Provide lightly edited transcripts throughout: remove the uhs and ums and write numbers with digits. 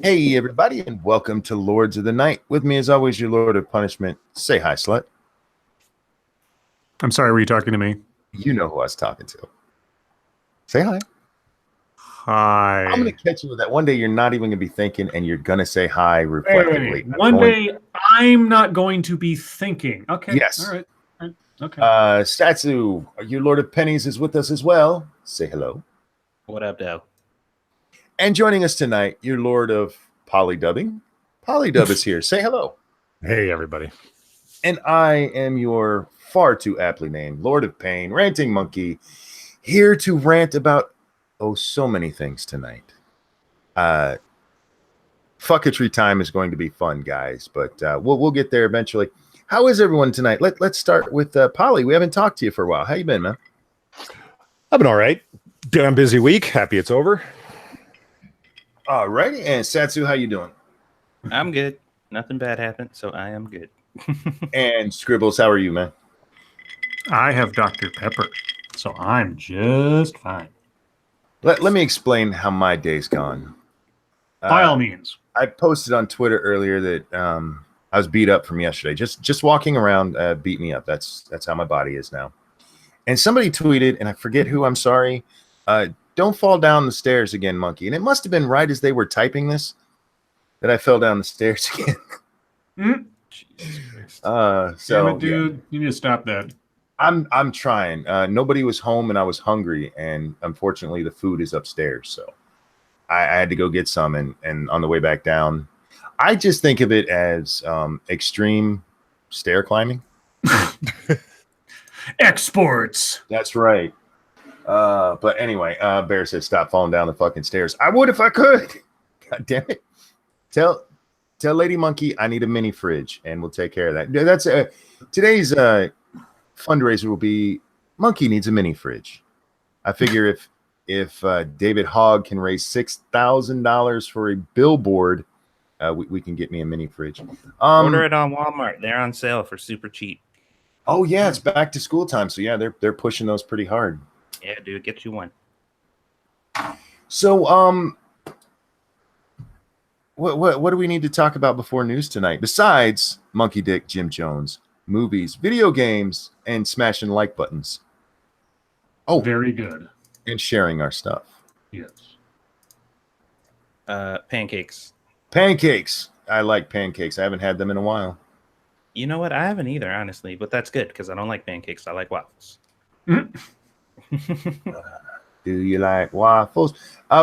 Hey, everybody, and welcome to Lords of the Night. With me, as always, your Lord of Punishment. Say hi, slut. I'm sorry, were you talking to me? You know who I was talking to. Say hi. Hi. I'm going to catch you with that. One day, you're not even going to be thinking, and you're going to say hi reflectively. One day, I'm not going to be thinking. Okay. Yes. All right. Okay. Satsu, your Lord of Pennies, is with us as well. Say hello. What up, Doe? And joining us tonight, your Lord of Polydubbing. Polydub is here. Say hello. Hey, everybody. And I am your far too aptly named Lord of Pain, Ranting Monkey, here to rant about, so many things tonight. Fucketry time is going to be fun, guys, but we'll get there eventually. How is everyone tonight? Let's start with Polly. We haven't talked to you for a while. How you been, man? I've been all right. Damn busy week. Happy it's over. All righty. And Satsu, how you doing? I'm good. Nothing bad happened, so I am good. And Scribbles, how are you, man? I have Dr. Pepper, so I'm just fine. Let me explain how my day's gone. By all means. I posted on Twitter earlier that I was beat up from yesterday. Just walking around beat me up. That's how my body is now. And somebody tweeted, and I forget who, I'm sorry, don't fall down the stairs again, monkey. And it must have been right as they were typing this that I fell down the stairs again. Jesus Christ. So Damn it, dude. You need to stop that. I'm trying. Nobody was home and I was hungry, and unfortunately the food is upstairs. So I had to go get some, and on the way back down, I just think of it as extreme stair climbing. Exports. That's right. But anyway, Bear says stop falling down the fucking stairs. I would if I could. God damn it. Tell Lady Monkey I need a mini fridge, and we'll take care of that. That's today's fundraiser will be Monkey needs a mini fridge. I figure if David Hogg can raise $6,000 for a billboard, we can get me a mini fridge. Order it on Walmart. They're on sale for super cheap. Oh yeah, it's back to school time, so yeah, they're pushing those pretty hard. Yeah, dude, get you one. So what do we need to talk about before news tonight? Besides Monkey Dick, Jim Jones, movies, video games, and smashing like buttons. Oh, Very good. and sharing our stuff. Yes. Pancakes. Pancakes. I like pancakes. I haven't had them in a while. You know what? I haven't either, honestly, but that's good because I don't like pancakes. I like waffles. Do you like waffles?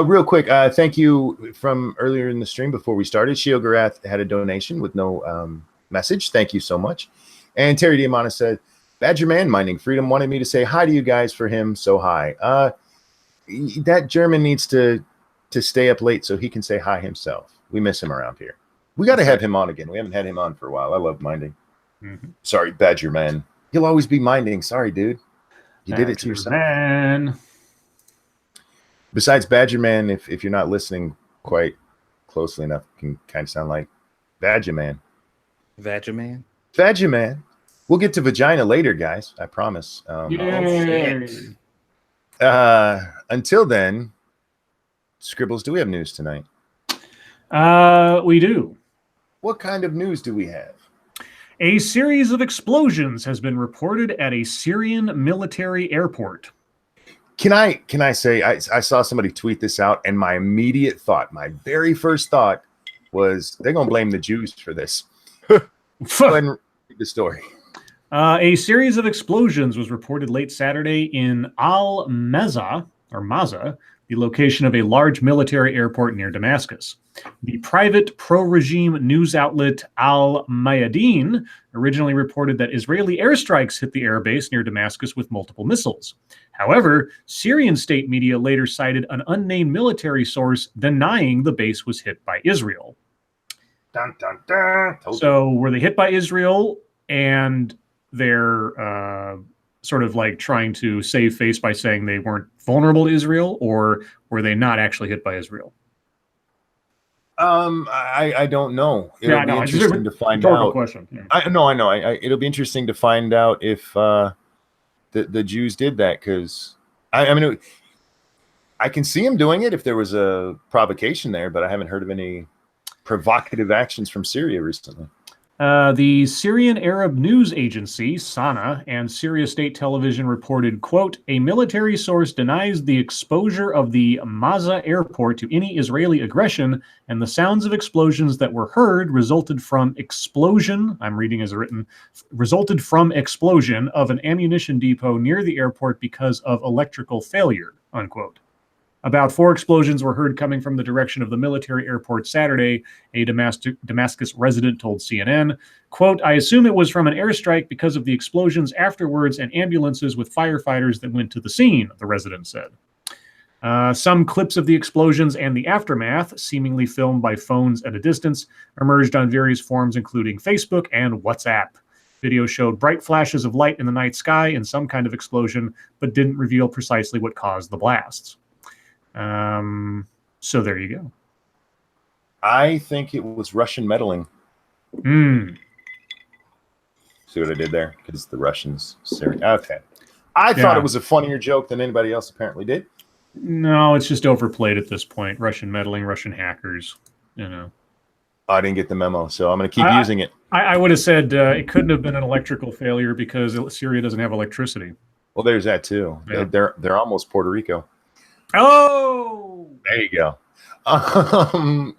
Real quick, thank you from earlier in the stream before we started. Shio Garath had a donation with no message. Thank you so much. And Terry Diamana said, Badger Man Minding Freedom wanted me to say hi to you guys for him. So hi. That German needs to stay up late so he can say hi himself. We miss him around here. We got to have him on again. We haven't had him on for a while. I love Minding. Mm-hmm. Sorry, Badger Man. He'll always be Minding. Sorry, dude. You did it to yourself. Man. Besides Badger Man, if you're not listening quite closely enough, it can kind of sound like Badger Man. Vagina Man. Badger Man. We'll get to Vagina later, guys. I promise. Yay. Until then, Scribbles, do we have news tonight? We do. What kind of news do we have? A series of explosions has been reported at a Syrian military airport. Can I say I saw somebody tweet this out, and my immediate thought, my very first thought was they're gonna blame the Jews for this. Go ahead and read the story. A series of explosions was reported late Saturday in Al-Maza, the location of a large military airport near Damascus. The private pro-regime news outlet Al-Mayadeen originally reported that Israeli airstrikes hit the airbase near Damascus with multiple missiles. However, Syrian state media later cited an unnamed military source denying the base was hit by Israel. Dun, dun, dun. So were they hit by Israel, and they're sort of like trying to save face by saying they weren't vulnerable to Israel, or were they not actually hit by Israel? I don't know. It'll be interesting to find out. Question. Yeah. I know. It'll be interesting to find out if the Jews did that, because I can see him doing it if there was a provocation there, but I haven't heard of any provocative actions from Syria recently. The Syrian Arab News Agency, SANA, and Syria State Television reported, quote, a military source denies the exposure of the Maza airport to any Israeli aggression, and the sounds of explosions that were heard resulted from explosion, I'm reading as written, resulted from explosion of an ammunition depot near the airport because of electrical failure, unquote. About 4 explosions were heard coming from the direction of the military airport Saturday, a Damascus resident told CNN. Quote, I assume it was from an airstrike because of the explosions afterwards and ambulances with firefighters that went to the scene, the resident said. Some clips of the explosions and the aftermath, seemingly filmed by phones at a distance, emerged on various forums including Facebook and WhatsApp. Video showed bright flashes of light in the night sky and some kind of explosion, but didn't reveal precisely what caused the blasts. So there you go. I think it was Russian meddling. See what I did there? Because the Russians. Okay. I thought it was a funnier joke than anybody else apparently did. No, it's just overplayed at this point. Russian meddling, Russian hackers, you know. I didn't get the memo, so I'm going to keep using it. I would have said it couldn't have been an electrical failure because Syria doesn't have electricity. Well, there's that too. Yeah. They're almost Puerto Rico. Oh, there you go.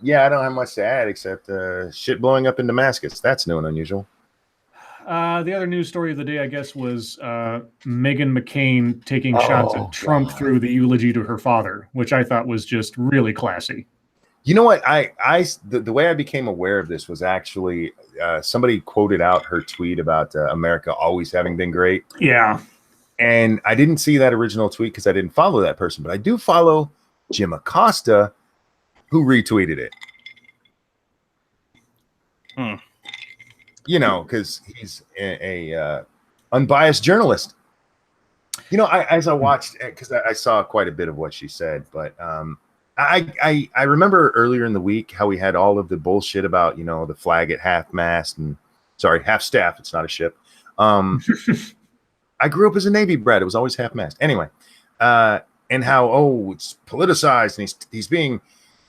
Yeah, I don't have much to add except shit blowing up in Damascus. That's new and unusual. The other news story of the day, I guess, was Meghan McCain taking shots at Trump through the eulogy to her father, which I thought was just really classy. You know what? The way I became aware of this was actually somebody quoted out her tweet about America always having been great. Yeah. And I didn't see that original tweet because I didn't follow that person, but I do follow Jim Acosta, who retweeted it. You know, because he's a unbiased journalist. You know, as I watched, because I saw quite a bit of what she said, but I remember earlier in the week how we had all of the bullshit about, you know, the flag at half mast and half staff. It's not a ship. I grew up as a Navy brat. It was always half mast. Anyway, and how it's politicized and he's being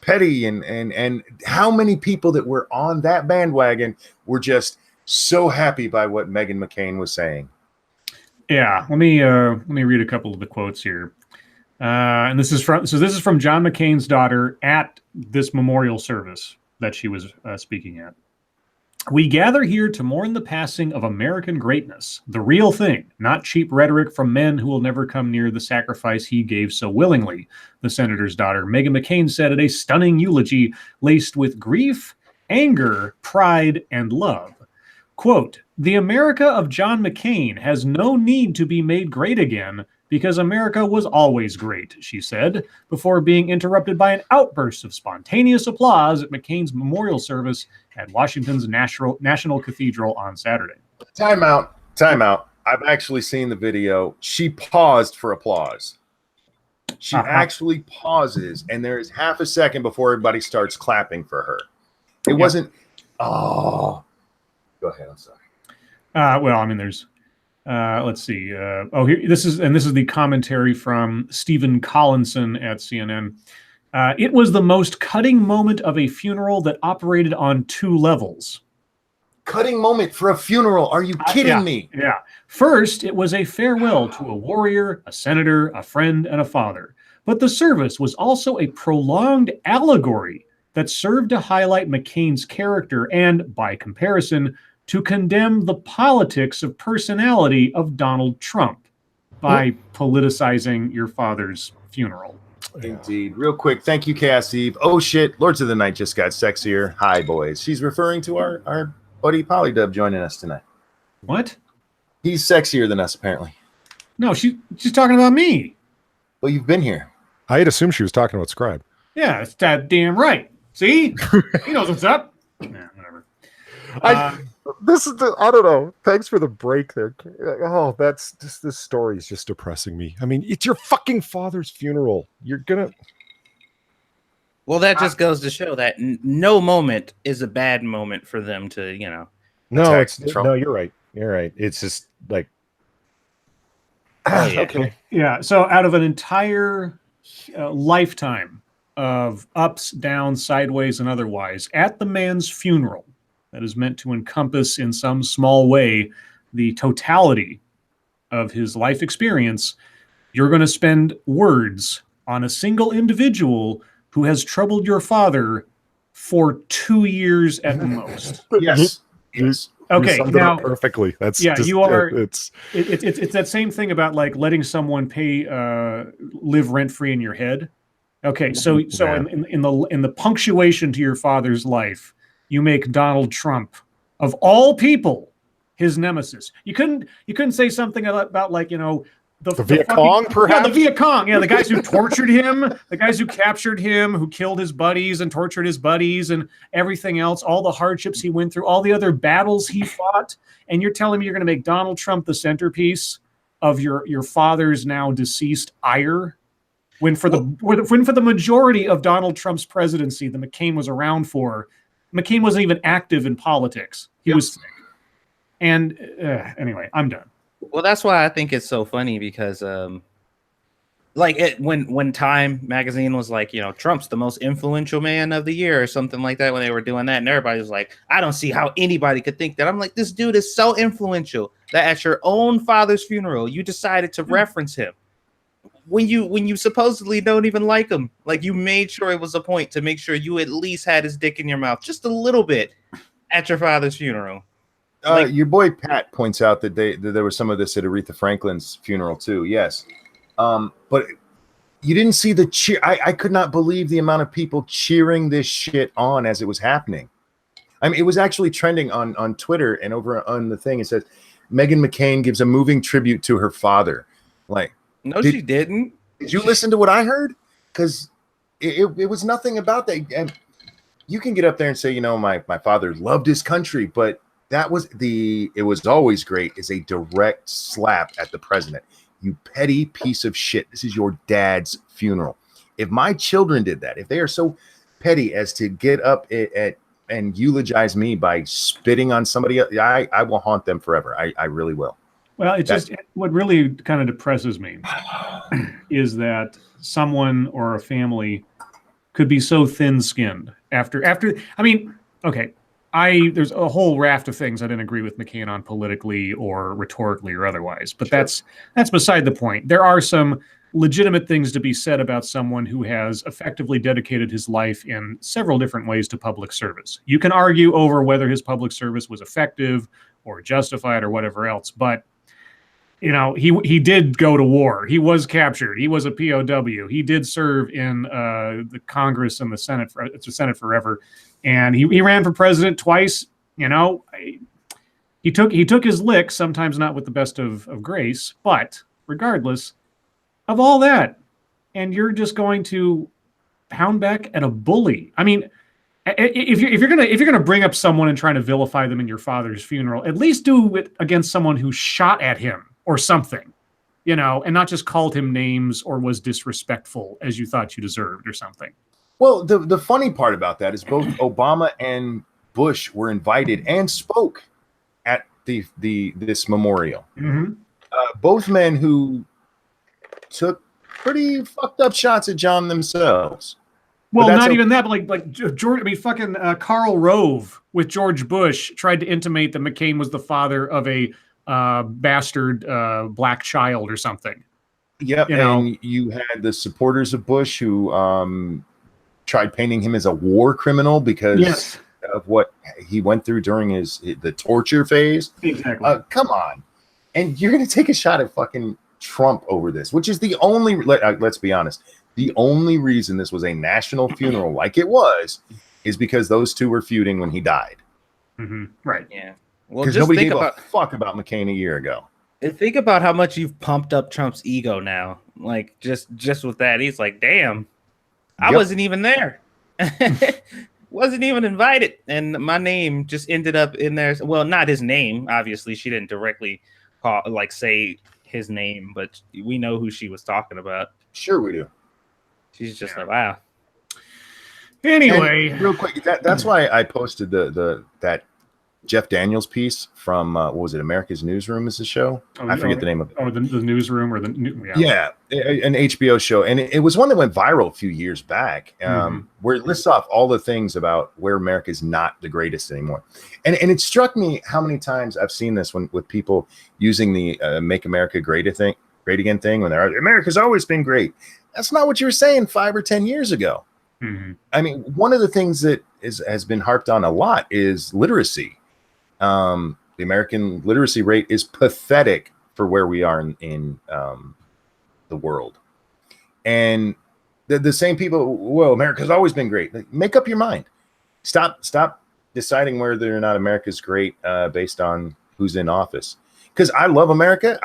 petty and how many people that were on that bandwagon were just so happy by what Meghan McCain was saying. Yeah, let me read a couple of the quotes here. And this is from John McCain's daughter at this memorial service that she was speaking at. We gather here to mourn the passing of American greatness, the real thing, not cheap rhetoric from men who will never come near the sacrifice he gave so willingly, the senator's daughter, Meghan McCain, said at a stunning eulogy laced with grief, anger, pride, and love. Quote, the America of John McCain has no need to be made great again because America was always great, she said, before being interrupted by an outburst of spontaneous applause at McCain's memorial service at Washington's National Cathedral on Saturday. Time out. I've actually seen the video. She paused for applause. She actually pauses, and there is half a second before everybody starts clapping for her. It wasn't, go ahead, I'm sorry. Well, I mean, there's... let's see. Here this is the commentary from Stephen Collinson at CNN. It was the most cutting moment of a funeral that operated on 2 levels. Cutting moment for a funeral? Are you kidding me? Yeah. First, it was a farewell to a warrior, a senator, a friend, and a father. But the service was also a prolonged allegory that served to highlight McCain's character and, by comparison, to condemn the politics of personality of Donald Trump by politicizing your father's funeral. Indeed. Real quick, thank you, Cass Eve. Oh shit, Lords of the Night just got sexier. Hi, boys. She's referring to our buddy Polydub joining us tonight. What? He's sexier than us, apparently. No, she's talking about me. Well, you've been here. I had assumed she was talking about Scribe. Yeah, that's that damn right. See? He knows what's up. Nah, whatever. This is I don't know. Thanks for the break there. Oh, that's just, this story is just depressing me. I mean, it's your fucking father's funeral. You're gonna. Well, that just goes to show that no moment is a bad moment for them to, you know. No, you're right. You're right. It's just like. Oh, yeah. Okay. Yeah. So out of an entire lifetime of ups, downs, sideways, and otherwise at the man's funeral that is meant to encompass in some small way the totality of his life experience, you're going to spend words on a single individual who has troubled your father for 2 years at most. Yes. Yes. Okay, You summed it now up perfectly. That's yeah, just, you are. It's It's that same thing about like letting someone pay live rent free in your head. Okay, so Yeah. in the punctuation to your father's life, you make Donald Trump of all people his nemesis. You couldn't say something about like, you know, the Viet Cong, perhaps. Yeah, the Viet Cong. Yeah, the guys who tortured him, the guys who captured him, who killed his buddies and tortured his buddies, and everything else. All the hardships he went through, all the other battles he fought. And you're telling me you're going to make Donald Trump the centerpiece of your father's now deceased ire? When for the majority of Donald Trump's presidency, the McCain was around for, McCain wasn't even active in politics. He was sick. And anyway, I'm done. Well, that's why I think it's so funny because, when Time magazine was like, you know, Trump's the most influential man of the year or something like that, when they were doing that, and everybody was like, I don't see how anybody could think that. I'm like, this dude is so influential that at your own father's funeral, you decided to reference him when you supposedly don't even like him. Like, you made sure it was a point to make sure you at least had his dick in your mouth just a little bit at your father's funeral. Your boy Pat points out that there was some of this at Aretha Franklin's funeral too. Yes, but you didn't see the cheer. I could not believe the amount of people cheering this shit on as it was happening. I mean, it was actually trending on Twitter, and over on the thing it says, Meghan McCain gives a moving tribute to her father. Like, no, she didn't. Did you listen to what I heard? Because it was nothing about that. And you can get up there and say, you know, my father loved his country, but it was always great is a direct slap at the president. You petty piece of shit. This is your dad's funeral. If my children did that, if they are so petty as to get up and eulogize me by spitting on somebody else, I will haunt them forever. I really will. Well, what really kind of depresses me is that someone or a family could be so thin-skinned after. I mean, okay. There's a whole raft of things I didn't agree with McCain on politically or rhetorically or otherwise, but sure. that's beside the point. There are some legitimate things to be said about someone who has effectively dedicated his life in several different ways to public service. You can argue over whether his public service was effective or justified or whatever else, but you know, he did go to war. He was captured. He was a POW. He did serve in the Congress and the Senate. It's the Senate forever. And he ran for president twice. You know, he took his licks, sometimes not with the best of grace, but regardless of all that, and you're just going to pound back at a bully. I mean, if you're gonna bring up someone and try to vilify them in your father's funeral, at least do it against someone who shot at him or something, you know, and not just called him names or was disrespectful as you thought you deserved or something. Well, the funny part about that is both Obama and Bush were invited and spoke at this memorial. Mm-hmm. Both men who took pretty fucked up shots at John themselves. Well, not even that, but like George. I mean, fucking Karl Rove with George Bush tried to intimate that McCain was the father of a bastard black child or something. Yep, and you had the supporters of Bush who tried painting him as a war criminal because of what he went through during the torture phase. Exactly. Come on, and you're going to take a shot at fucking Trump over this, which is the only. Let's be honest. The only reason this was a national funeral like it was is because those two were feuding when he died. Mm-hmm. Right. Yeah. Well, because nobody gave a fuck about McCain a year ago. Think about how much you've pumped up Trump's ego now. Like just with that, he's like, damn, I wasn't even there. Wasn't even invited. And my name just ended up in there. Well, not his name. Obviously, she didn't directly say his name, but we know who she was talking about. Sure we do. She's just like, wow. Anyway, and real quick, that's why I posted that Jeff Daniels piece from what was it? America's Newsroom is the show. I forget the name of it. Oh, the newsroom or yeah, an HBO show, and it was one that went viral a few years back, where it lists off all the things about where America is not the greatest anymore, and it struck me how many times I've seen this with people using the "Make America Great Again" thing when they're America's always been great. That's not what you were saying 5 or 10 years ago. I mean, one of the things that has been harped on a lot is literacy. The American literacy rate is pathetic for where we are in the world. And the same people, well, America's always been great. Like, make up your mind. Stop deciding whether or not America's great based on who's in office. Because I love America.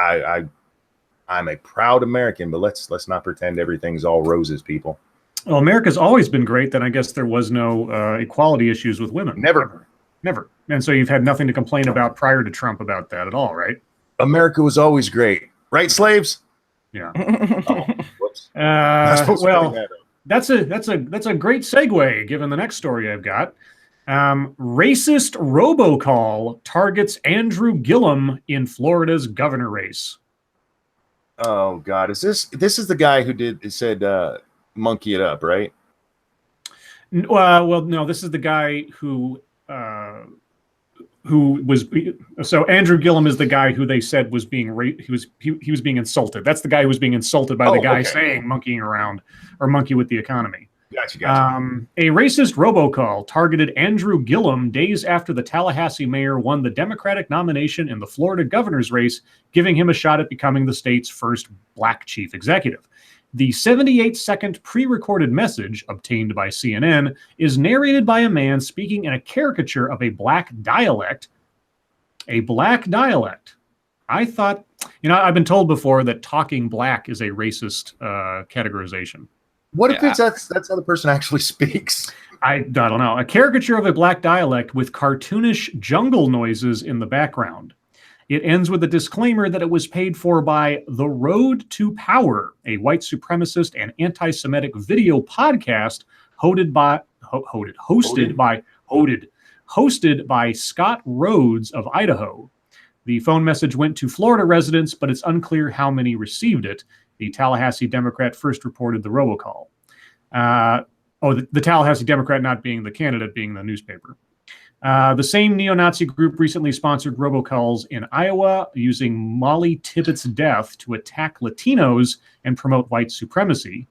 I'm a proud American, but let's not pretend everything's all roses, people. Well, America's always been great. Then I guess there was no equality issues with women. Never. And so you've had nothing to complain about prior to Trump about that at all, right? America was always great, right, slaves? Yeah. Oh, whoops. Well, that's a great segue. Given the next story I've got, racist robocall targets Andrew Gillum in Florida's governor race. Oh God, this is the guy who said monkey it up, right? Well, no, this is the guy who was. So Andrew Gillum is the guy who they said was being he was being insulted. That's the guy who was being insulted by the guy saying monkeying around or monkey with the economy. Gotcha. A racist robocall targeted Andrew Gillum days after the Tallahassee mayor won the Democratic nomination in the Florida governor's race, giving him a shot at becoming the state's first black chief executive. The 78-second pre-recorded message, obtained by CNN, is narrated by a man speaking in a caricature of a black dialect. A black dialect. I thought, I've been told before that talking black is a racist categorization. What if that's how the person actually speaks? I don't know. A caricature of a black dialect with cartoonish jungle noises in the background. It ends with a disclaimer that it was paid for by The Road to Power, a white supremacist and anti-Semitic video podcast hosted by Scott Rhodes of Idaho. The phone message went to Florida residents, but it's unclear how many received it. The Tallahassee Democrat first reported the robocall. The Tallahassee Democrat not being the candidate, being the newspaper. The same neo-Nazi group recently sponsored robocalls in Iowa using Molly Tippett's death to attack Latinos and promote white supremacy.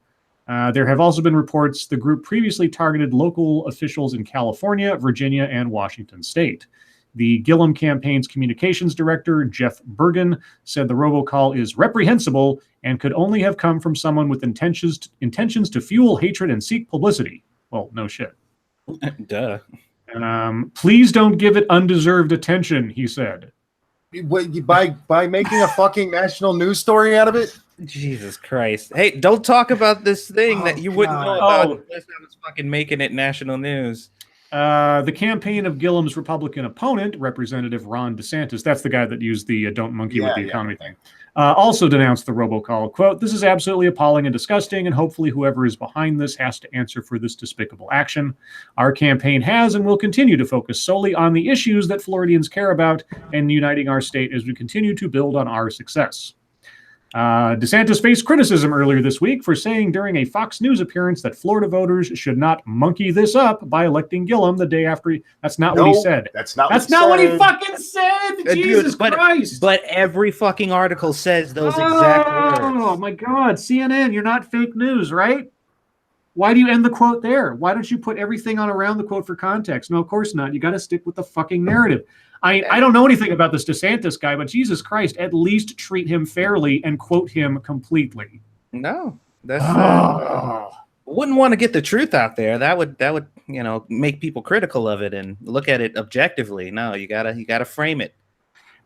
There have also been reports the group previously targeted local officials in California, Virginia, and Washington state. The Gillum campaign's communications director, Jeff Bergen, said the robocall is reprehensible and could only have come from someone with intentions to fuel hatred and seek publicity. Well, no shit. Duh. Please don't give it undeserved attention, he said. By making a fucking national news story out of it? Jesus Christ. Hey, don't talk about this thing that you wouldn't know about unless I was fucking making it national news. The campaign of Gillum's Republican opponent, Representative Ron DeSantis, that's the guy that used the don't monkey with the economy thing, also denounced the robocall. Quote, "This is absolutely appalling and disgusting, and hopefully whoever is behind this has to answer for this despicable action. Our campaign has and will continue to focus solely on the issues that Floridians care about and uniting our state as we continue to build on our success." DeSantis faced criticism earlier this week for saying during a Fox News appearance that Florida voters should not monkey this up by electing Gillum the day after. That's not what he said. That's not what he fucking said. Jesus Christ. But every fucking article says those exact words. Oh my God. CNN, you're not fake news, right? Why do you end the quote there? Why don't you put everything on around the quote for context? No, of course not. You got to stick with the fucking narrative. I don't know anything about this DeSantis guy, but Jesus Christ, at least treat him fairly and quote him completely. No, that's wouldn't want to get the truth out there. That would make people critical of it and look at it objectively. No, you gotta frame it.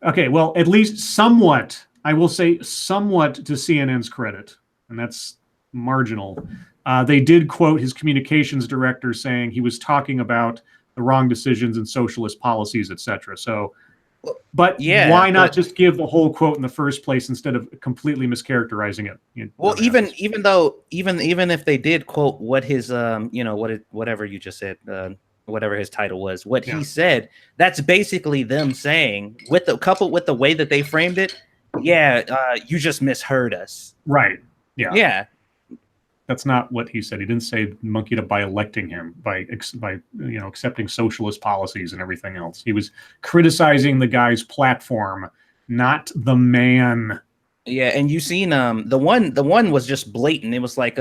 Okay, well, at least somewhat. I will say somewhat to CNN's credit, and that's marginal. They did quote his communications director saying he was talking about the wrong decisions and socialist policies, etc. So, but why not just give the whole quote in the first place instead of completely mischaracterizing it? Well, even if they did quote what his whatever you just said, whatever his title was, what Yeah. he said, that's basically them saying, coupled with the way that they framed it, you just misheard us. Right. Yeah. Yeah. That's not what he said. He didn't say monkeyed up by electing him, by accepting socialist policies and everything else. He was criticizing the guy's platform, not the man. Yeah, and you seen the one was just blatant. It was like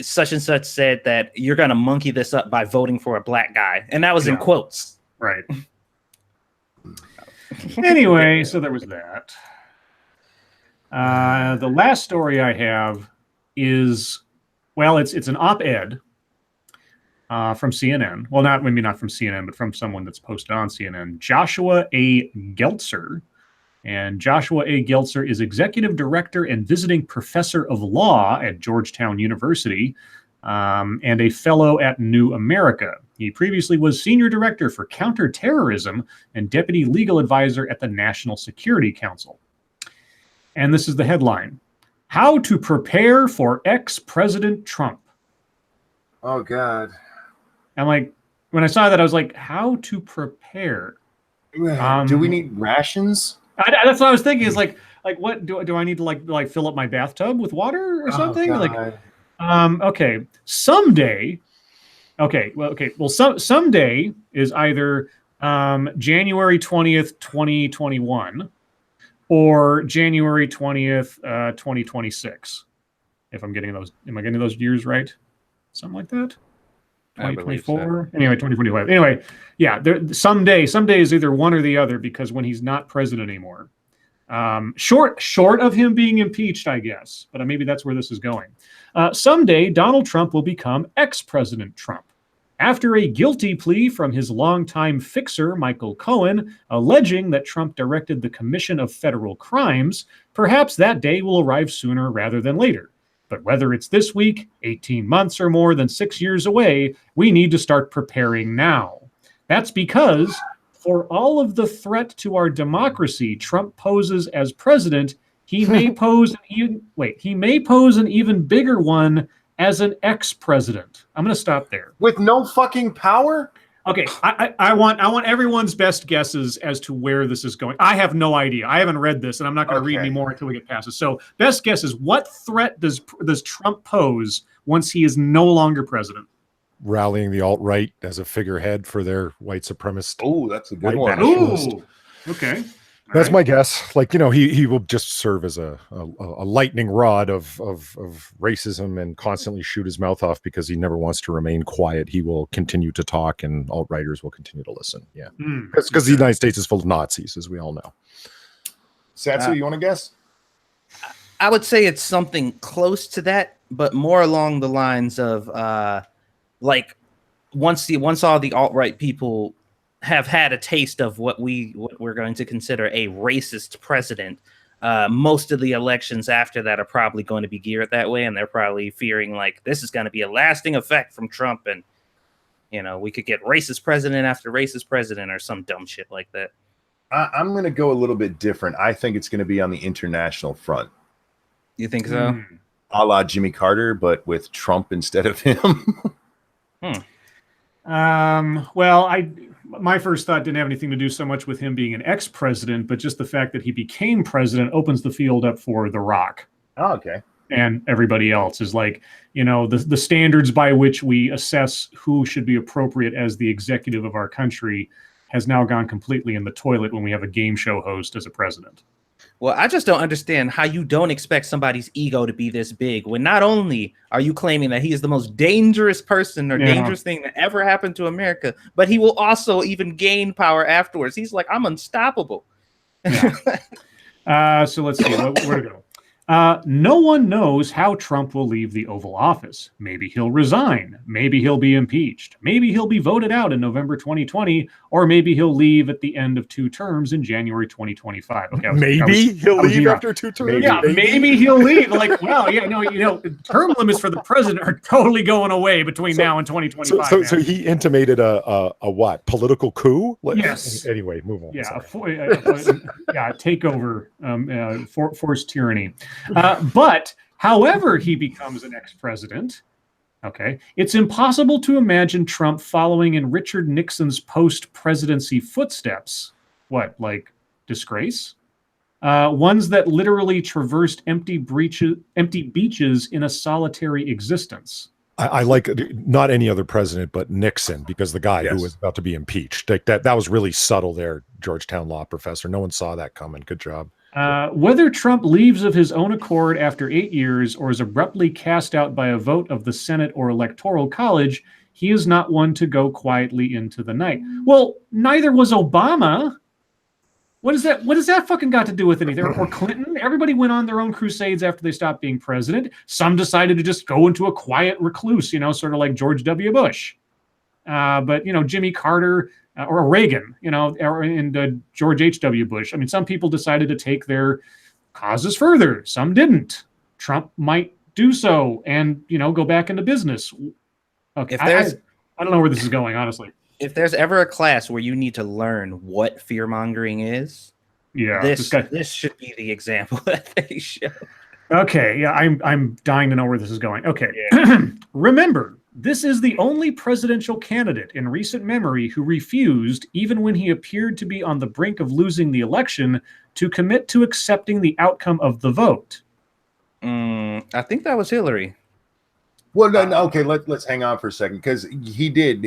such and such said that you're gonna monkey this up by voting for a black guy, and that was in quotes. Right. Anyway, so there was that. The last story I have is, well, it's an op-ed from CNN. Well, maybe not from CNN, but from someone that's posted on CNN. Joshua A. Geltzer. And Joshua A. Geltzer is executive director and visiting professor of law at Georgetown University, and a fellow at New America. He previously was senior director for counterterrorism and deputy legal advisor at the National Security Council. And this is the headline: How to Prepare for Ex-President Trump. Oh, God. And like, when I saw that, I was like, how to prepare? Do we need rations? That's what I was thinking. Is like what do I need to like fill up my bathtub with water or something? God. Okay. Someday. Okay. Well, someday is either January 20th, 2021, or January 20th, 2026. If I'm getting those, am I getting those years right? Something like that. 2024. So. Anyway, 2025. Anyway, yeah. Someday is either one or the other, because when he's not president anymore, short of him being impeached, I guess. But maybe that's where this is going. Someday, Donald Trump will become ex-President Trump. After a guilty plea from his longtime fixer, Michael Cohen, alleging that Trump directed the commission of federal crimes, perhaps that day will arrive sooner rather than later. But whether it's this week, 18 months, or more than 6 years away, we need to start preparing now. That's because, for all of the threat to our democracy Trump poses as president, he may pose an even bigger one as an ex-president. I'm going to stop there. With no fucking power? Okay, I want everyone's best guesses as to where this is going. I have no idea. I haven't read this, and I'm not going to read any more until we get past it. So, best guess is, what threat does Trump pose once he is no longer president? Rallying the alt-right as a figurehead for their white supremacist. Oh, that's a good one. Ooh, okay. That's my guess. Like, he will just serve as a lightning rod of racism and constantly shoot his mouth off because he never wants to remain quiet. He will continue to talk, and alt-righters will continue to listen. Yeah, because the United States is full of Nazis, as we all know. Satsu, you want to guess? I would say it's something close to that, but more along the lines of like once all the alt-right people have had a taste of what we're going to consider a racist president, most of the elections after that are probably going to be geared that way, and they're probably fearing like this is going to be a lasting effect from Trump, and we could get racist president after racist president or some dumb shit like that. I'm going to go a little bit different. I think it's going to be on the international front. You think so? A la Jimmy Carter, but with Trump instead of him. Well, my first thought didn't have anything to do so much with him being an ex-president, but just the fact that he became president opens the field up for The Rock. Oh, okay. And everybody else is like, the standards by which we assess who should be appropriate as the executive of our country has now gone completely in the toilet when we have a game show host as a president. Well, I just don't understand how you don't expect somebody's ego to be this big when not only are you claiming that he is the most dangerous person or dangerous thing that ever happened to America, but he will also even gain power afterwards. He's like, I'm unstoppable. Yeah. So let's see, where to go. No one knows how Trump will leave the Oval Office. Maybe he'll resign. Maybe he'll be impeached. Maybe he'll be voted out in November 2020, or maybe he'll leave at the end of 2 terms in January 2025. Okay, maybe he'll leave after 2 terms. Yeah, maybe he'll leave. Like, well, yeah, no, term limits for the president are totally going away between now and 2025. So he intimated a what? Political coup? Yes. Anyway, move on. Yeah, takeover, forced tyranny. But however he becomes an ex-president, Okay. It's impossible to imagine Trump following in Richard Nixon's post-presidency footsteps. What, like disgrace? Ones that literally traversed empty beaches in a solitary existence. I like not any other president, but Nixon, because the guy Yes. who was about to be impeached. Like that was really subtle there, Georgetown law professor. No one saw that coming. Good job. Whether Trump leaves of his own accord after 8 years or is abruptly cast out by a vote of the Senate or Electoral College, he is not one to go quietly into the night. Well, neither was Obama. What is that? What does that fucking got to do with anything? Or Clinton? Everybody went on their own crusades after they stopped being president. Some decided to just go into a quiet recluse, sort of like George W. Bush. But Jimmy Carter or Reagan, and George H.W. Bush. I mean, some people decided to take their causes further. Some didn't. Trump might do so and, go back into business. Okay, I don't know where this is going, honestly. If there's ever a class where you need to learn what fear mongering is, this should be the example that they show. Okay, yeah, I'm dying to know where this is going. Okay, yeah. Remember, this is the only presidential candidate in recent memory who refused, even when he appeared to be on the brink of losing the election, to commit to accepting the outcome of the vote. I think that was Hillary. Well, no, okay, let's hang on for a second, because he did.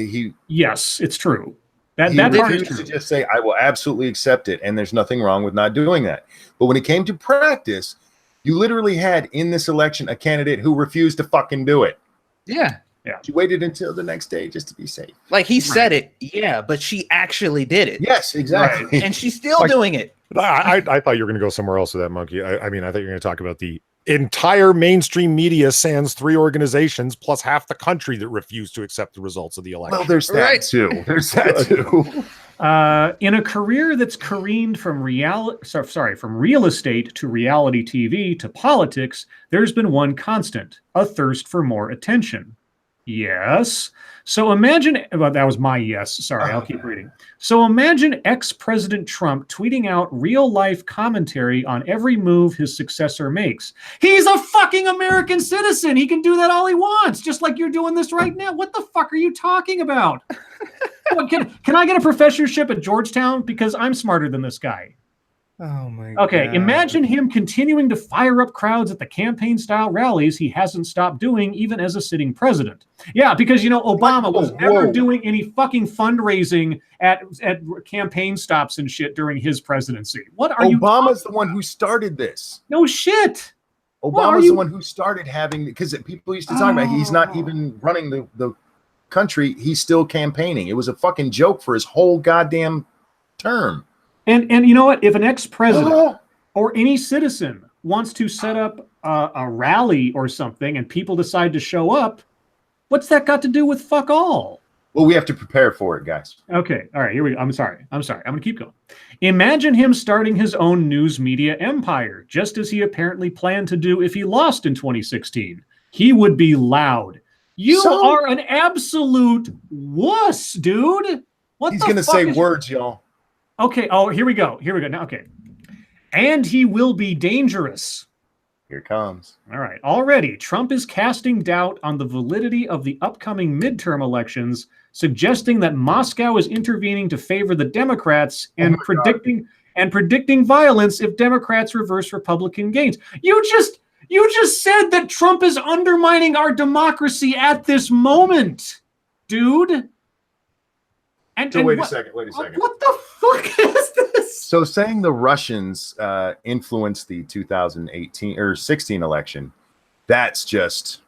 Yes, it's true. That part is true. To just say, I will absolutely accept it, and there's nothing wrong with not doing that. But when it came to practice, you literally had in this election a candidate who refused to fucking do it. Yeah. Yeah. She waited until the next day just to be safe. Like he said it, yeah, but she actually did it. Yes, exactly. Right. And she's still doing it. I thought you were going to go somewhere else with that, Monkey. I mean, I thought you were going to talk about the entire mainstream media sans 3 organizations plus half the country that refused to accept the results of the election. Well, there's that too. There's that too. In a career that's careened from real estate to reality TV to politics, there's been one constant: a thirst for more attention. Yes. So imagine, well, that was my yes. Sorry, I'll keep reading. So imagine ex-President Trump tweeting out real-life commentary on every move his successor makes. He's a fucking American citizen. He can do that all he wants, just like you're doing this right now. What the fuck are you talking about? Can I get a professorship at Georgetown? Because I'm smarter than this guy. Oh my God. Okay, imagine him continuing to fire up crowds at the campaign-style rallies he hasn't stopped doing even as a sitting president. Yeah, because, Obama was never doing any fucking fundraising at campaign stops and shit during his presidency. What are you? Obama's the one who started this. No shit. Obama's the one who started having, because people used to talk about he's not even running the country. He's still campaigning. It was a fucking joke for his whole goddamn term. And you know what? If an ex-president or any citizen wants to set up a rally or something and people decide to show up, what's that got to do with fuck all? Well, we have to prepare for it, guys. Okay. All right. Here we go. I'm sorry. I'm going to keep going. Imagine him starting his own news media empire, just as he apparently planned to do if he lost in 2016. He would be loud. You are an absolute wuss, dude. He's going to say words, y'all. Okay. Oh, here we go. Now, okay. And he will be dangerous. Here it comes. All right. Already, Trump is casting doubt on the validity of the upcoming midterm elections, suggesting that Moscow is intervening to favor the Democrats and predicting violence if Democrats reverse Republican gains. You just said that Trump is undermining our democracy at this moment, dude. Wait a second. What the fuck is this? So saying the Russians influenced the 2018 or 16 election, that's just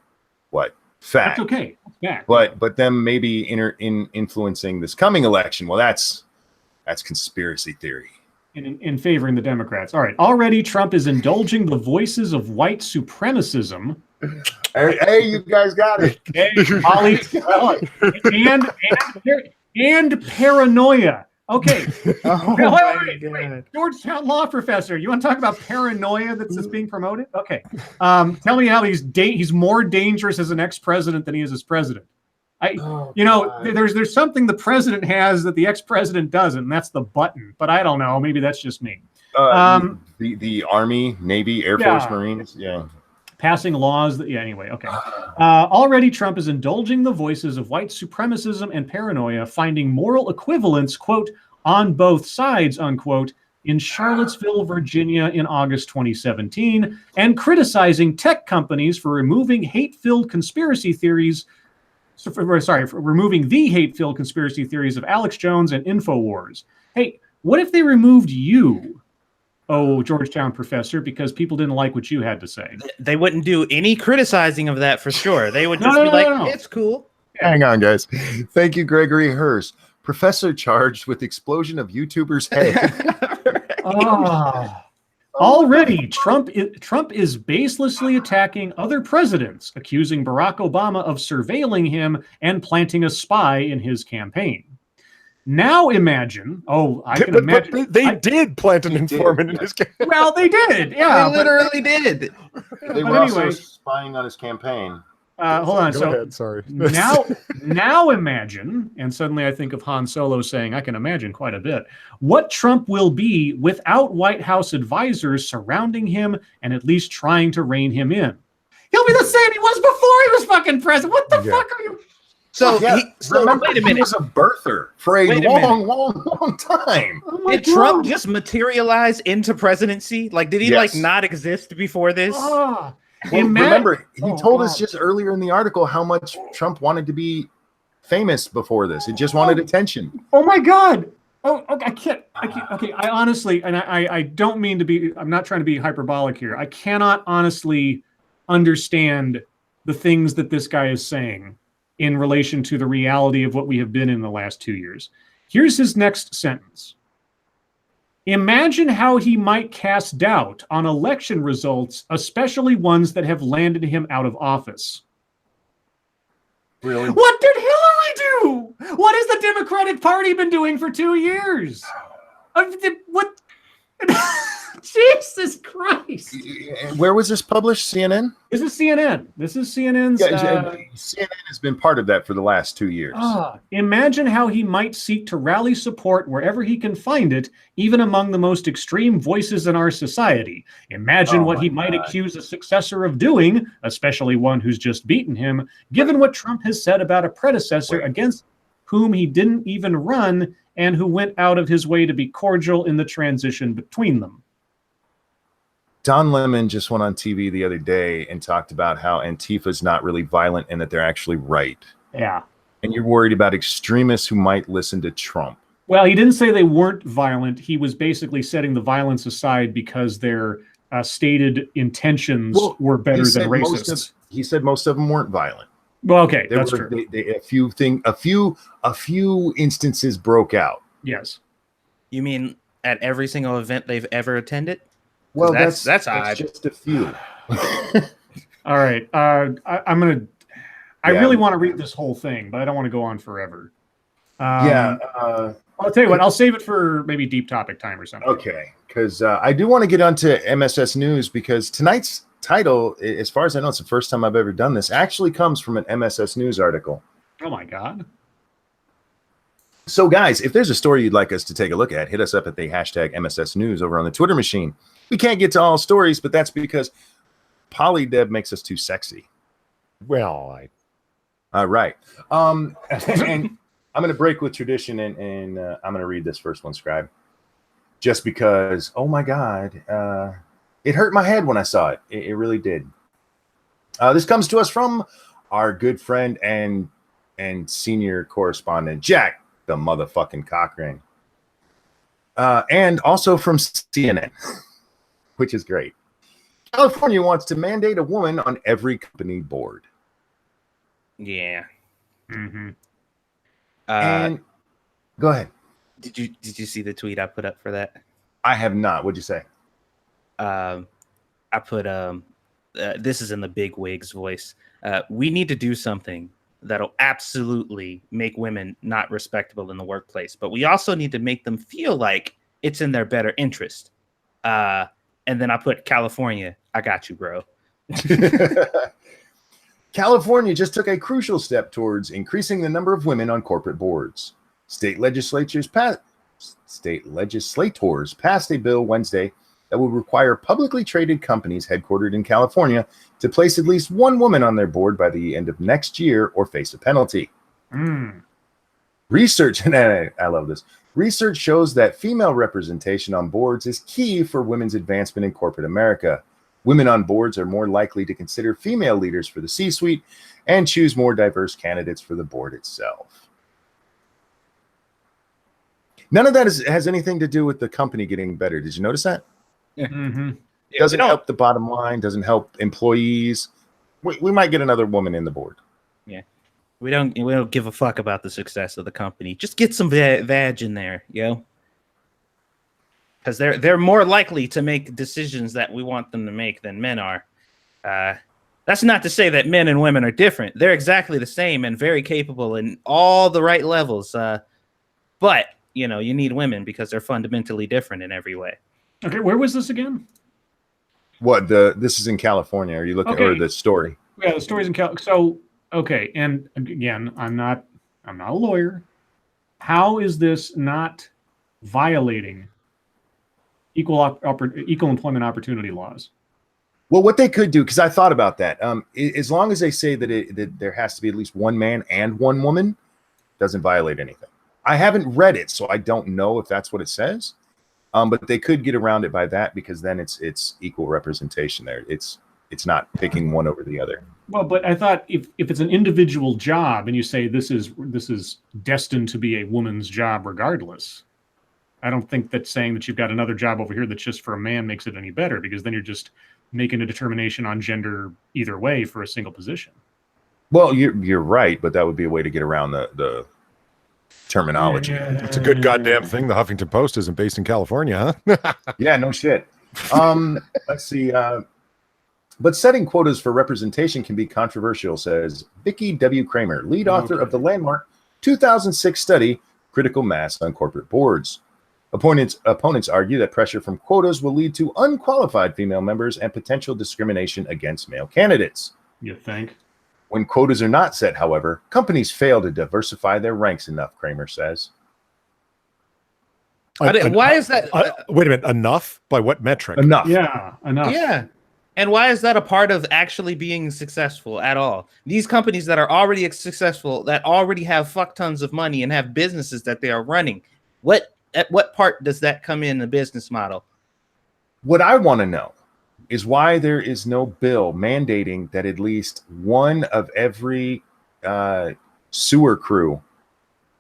fact. That's okay. That's fact. But them maybe in influencing this coming election, well, that's conspiracy theory. In favoring the Democrats. All right. Already Trump is indulging the voices of white supremacism. Hey, you guys got it. And paranoia. Okay. Wait. Georgetown law professor. You want to talk about paranoia that's being promoted? Okay. Tell me how he's more dangerous as an ex-president than he is as president. There's something the president has that the ex-president doesn't, and that's the button. But I don't know. Maybe that's just me. The Army, Navy, Air Force, Marines. Yeah. passing laws that, anyway, okay. Already Trump is indulging the voices of white supremacism and paranoia, finding moral equivalence, quote, on both sides, unquote, in Charlottesville, Virginia in August 2017, and criticizing tech companies for removing hate-filled conspiracy theories. For removing the hate-filled conspiracy theories of Alex Jones and InfoWars. Hey, what if they removed you, Georgetown professor, because people didn't like what you had to say? They wouldn't do any criticizing of that for sure. They would just be like, it's cool. Hang on, guys. Thank you, Gregory Hurst. Professor charged with explosion of YouTuber's head. Already, Trump is baselessly attacking other presidents, accusing Barack Obama of surveilling him and planting a spy in his campaign. Now imagine, imagine. They did plant an informant in his campaign. Well, they did. Yeah, they literally did. They were also spying on his campaign. Hold on. Go ahead, sorry. Now imagine, and suddenly I think of Han Solo saying, I can imagine quite a bit, what Trump will be without White House advisors surrounding him and at least trying to rein him in. He'll be the same he was before he was fucking president. What the fuck are you? So remember, wait a minute. He was a birther for a long time. Did Trump just materialize into presidency? Like, did he not exist before this? Remember, he told us just earlier in the article how much Trump wanted to be famous before this. He just wanted attention. Oh my God. Oh, I can't. Okay, I honestly, and I don't mean to be, I'm not trying to be hyperbolic here. I cannot honestly understand the things that this guy is saying in relation to the reality of what we have been in the last 2 years. Here's his next sentence. Imagine how he might cast doubt on election results, especially ones that have landed him out of office. Really? What did Hillary do? What has the Democratic Party been doing for 2 years? What? Jesus Christ. Where was this published? CNN? This is CNN. This is CNN's. CNN has been part of that for the last 2 years. Imagine how he might seek to rally support wherever he can find it, even among the most extreme voices in our society. Imagine what he might accuse a successor of doing, especially one who's just beaten him, given what Trump has said about a predecessor against whom he didn't even run and who went out of his way to be cordial in the transition between them. Don Lemon just went on TV the other day and talked about how Antifa is not really violent and that they're actually right. Yeah. And you're worried about extremists who might listen to Trump. Well, he didn't say they weren't violent. He was basically setting the violence aside because their stated intentions were better than racists. He said most of them weren't violent. Well, okay, that's true. A few instances broke out. Yes. You mean at every single event they've ever attended? Well, that's odd. Just a few. All right. I really want to read this whole thing, but I don't want to go on forever. I'll tell you what. I'll save it for maybe deep topic time or something. Okay, because I do want to get onto MSS News because tonight's title, as far as I know, it's the first time I've ever done this, actually comes from an MSS News article. Oh my God. So guys, if there's a story you'd like us to take a look at, hit us up at the hashtag MSS News over on the Twitter machine. We can't get to all stories, but that's because Polydeb makes us too sexy. Well, all right. And I'm going to break with tradition and I'm going to read this first one, Scribe. Just because, oh my God, it hurt my head when I saw it. It really did. This comes to us from our good friend and senior correspondent, Jack, the motherfucking Cochran. And also from CNN, which is great. California wants to mandate a woman on every company board. Yeah. Mm-hmm. And go ahead. Did you see the tweet I put up for that? I have not. What'd you say? I put this is in the big wigs voice. We need to do something that'll absolutely make women not respectable in the workplace, but we also need to make them feel like it's in their better interest. And then I put California. I got you, bro. California just took a crucial step towards increasing the number of women on corporate boards. State legislators passed a bill Wednesday that will require publicly traded companies headquartered in California to place at least one woman on their board by the end of next year or face a penalty. Research, and I love this, research shows that female representation on boards is key for women's advancement in corporate America. Women on boards are more likely to consider female leaders for the C-suite and choose more diverse candidates for the board itself. None of that has anything to do with the company getting better. Did you notice that? Yeah. It doesn't help the bottom line, doesn't help employees. We might get another woman in the board. Yeah. We don't give a fuck about the success of the company. Just get some vag in there, because they're more likely to make decisions that we want them to make than men are. That's not to say that men and women are different. They're exactly the same and very capable in all the right levels. But you need women because they're fundamentally different in every way. Okay, where was this again? What this is in California? Are you looking or the story? Yeah, the story's in California. So okay, and again, I'm not a lawyer. How is this not violating equal employment opportunity laws? Well, what they could do, because I thought about that, as long as they say that there has to be at least one man and one woman, doesn't violate anything. I haven't read it, so I don't know if that's what it says. But they could get around it by that, because then it's equal representation there. It's not picking one over the other. Well, but I thought if it's an individual job and you say this is destined to be a woman's job regardless, I don't think that saying that you've got another job over here that's just for a man makes it any better, because then you're just making a determination on gender either way for a single position. Well, you're right, but that would be a way to get around the terminology. It's a good goddamn thing the Huffington Post isn't based in California, huh? Yeah, no shit. Let's see. But setting quotas for representation can be controversial, says Vicki W. Kramer, lead author of the landmark 2006 study, Critical Mass on Corporate Boards. Opponents argue that pressure from quotas will lead to unqualified female members and potential discrimination against male candidates. You think? When quotas are not set, however, companies fail to diversify their ranks enough, Kramer says. Why is that? Wait a minute. Enough? By what metric? Enough. Yeah, enough. Yeah. And why is that a part of actually being successful at all? These companies that are already successful, that already have fuck tons of money and have businesses that they are running, at what part does that come in the business model? What I want to know is why there is no bill mandating that at least one of every sewer crew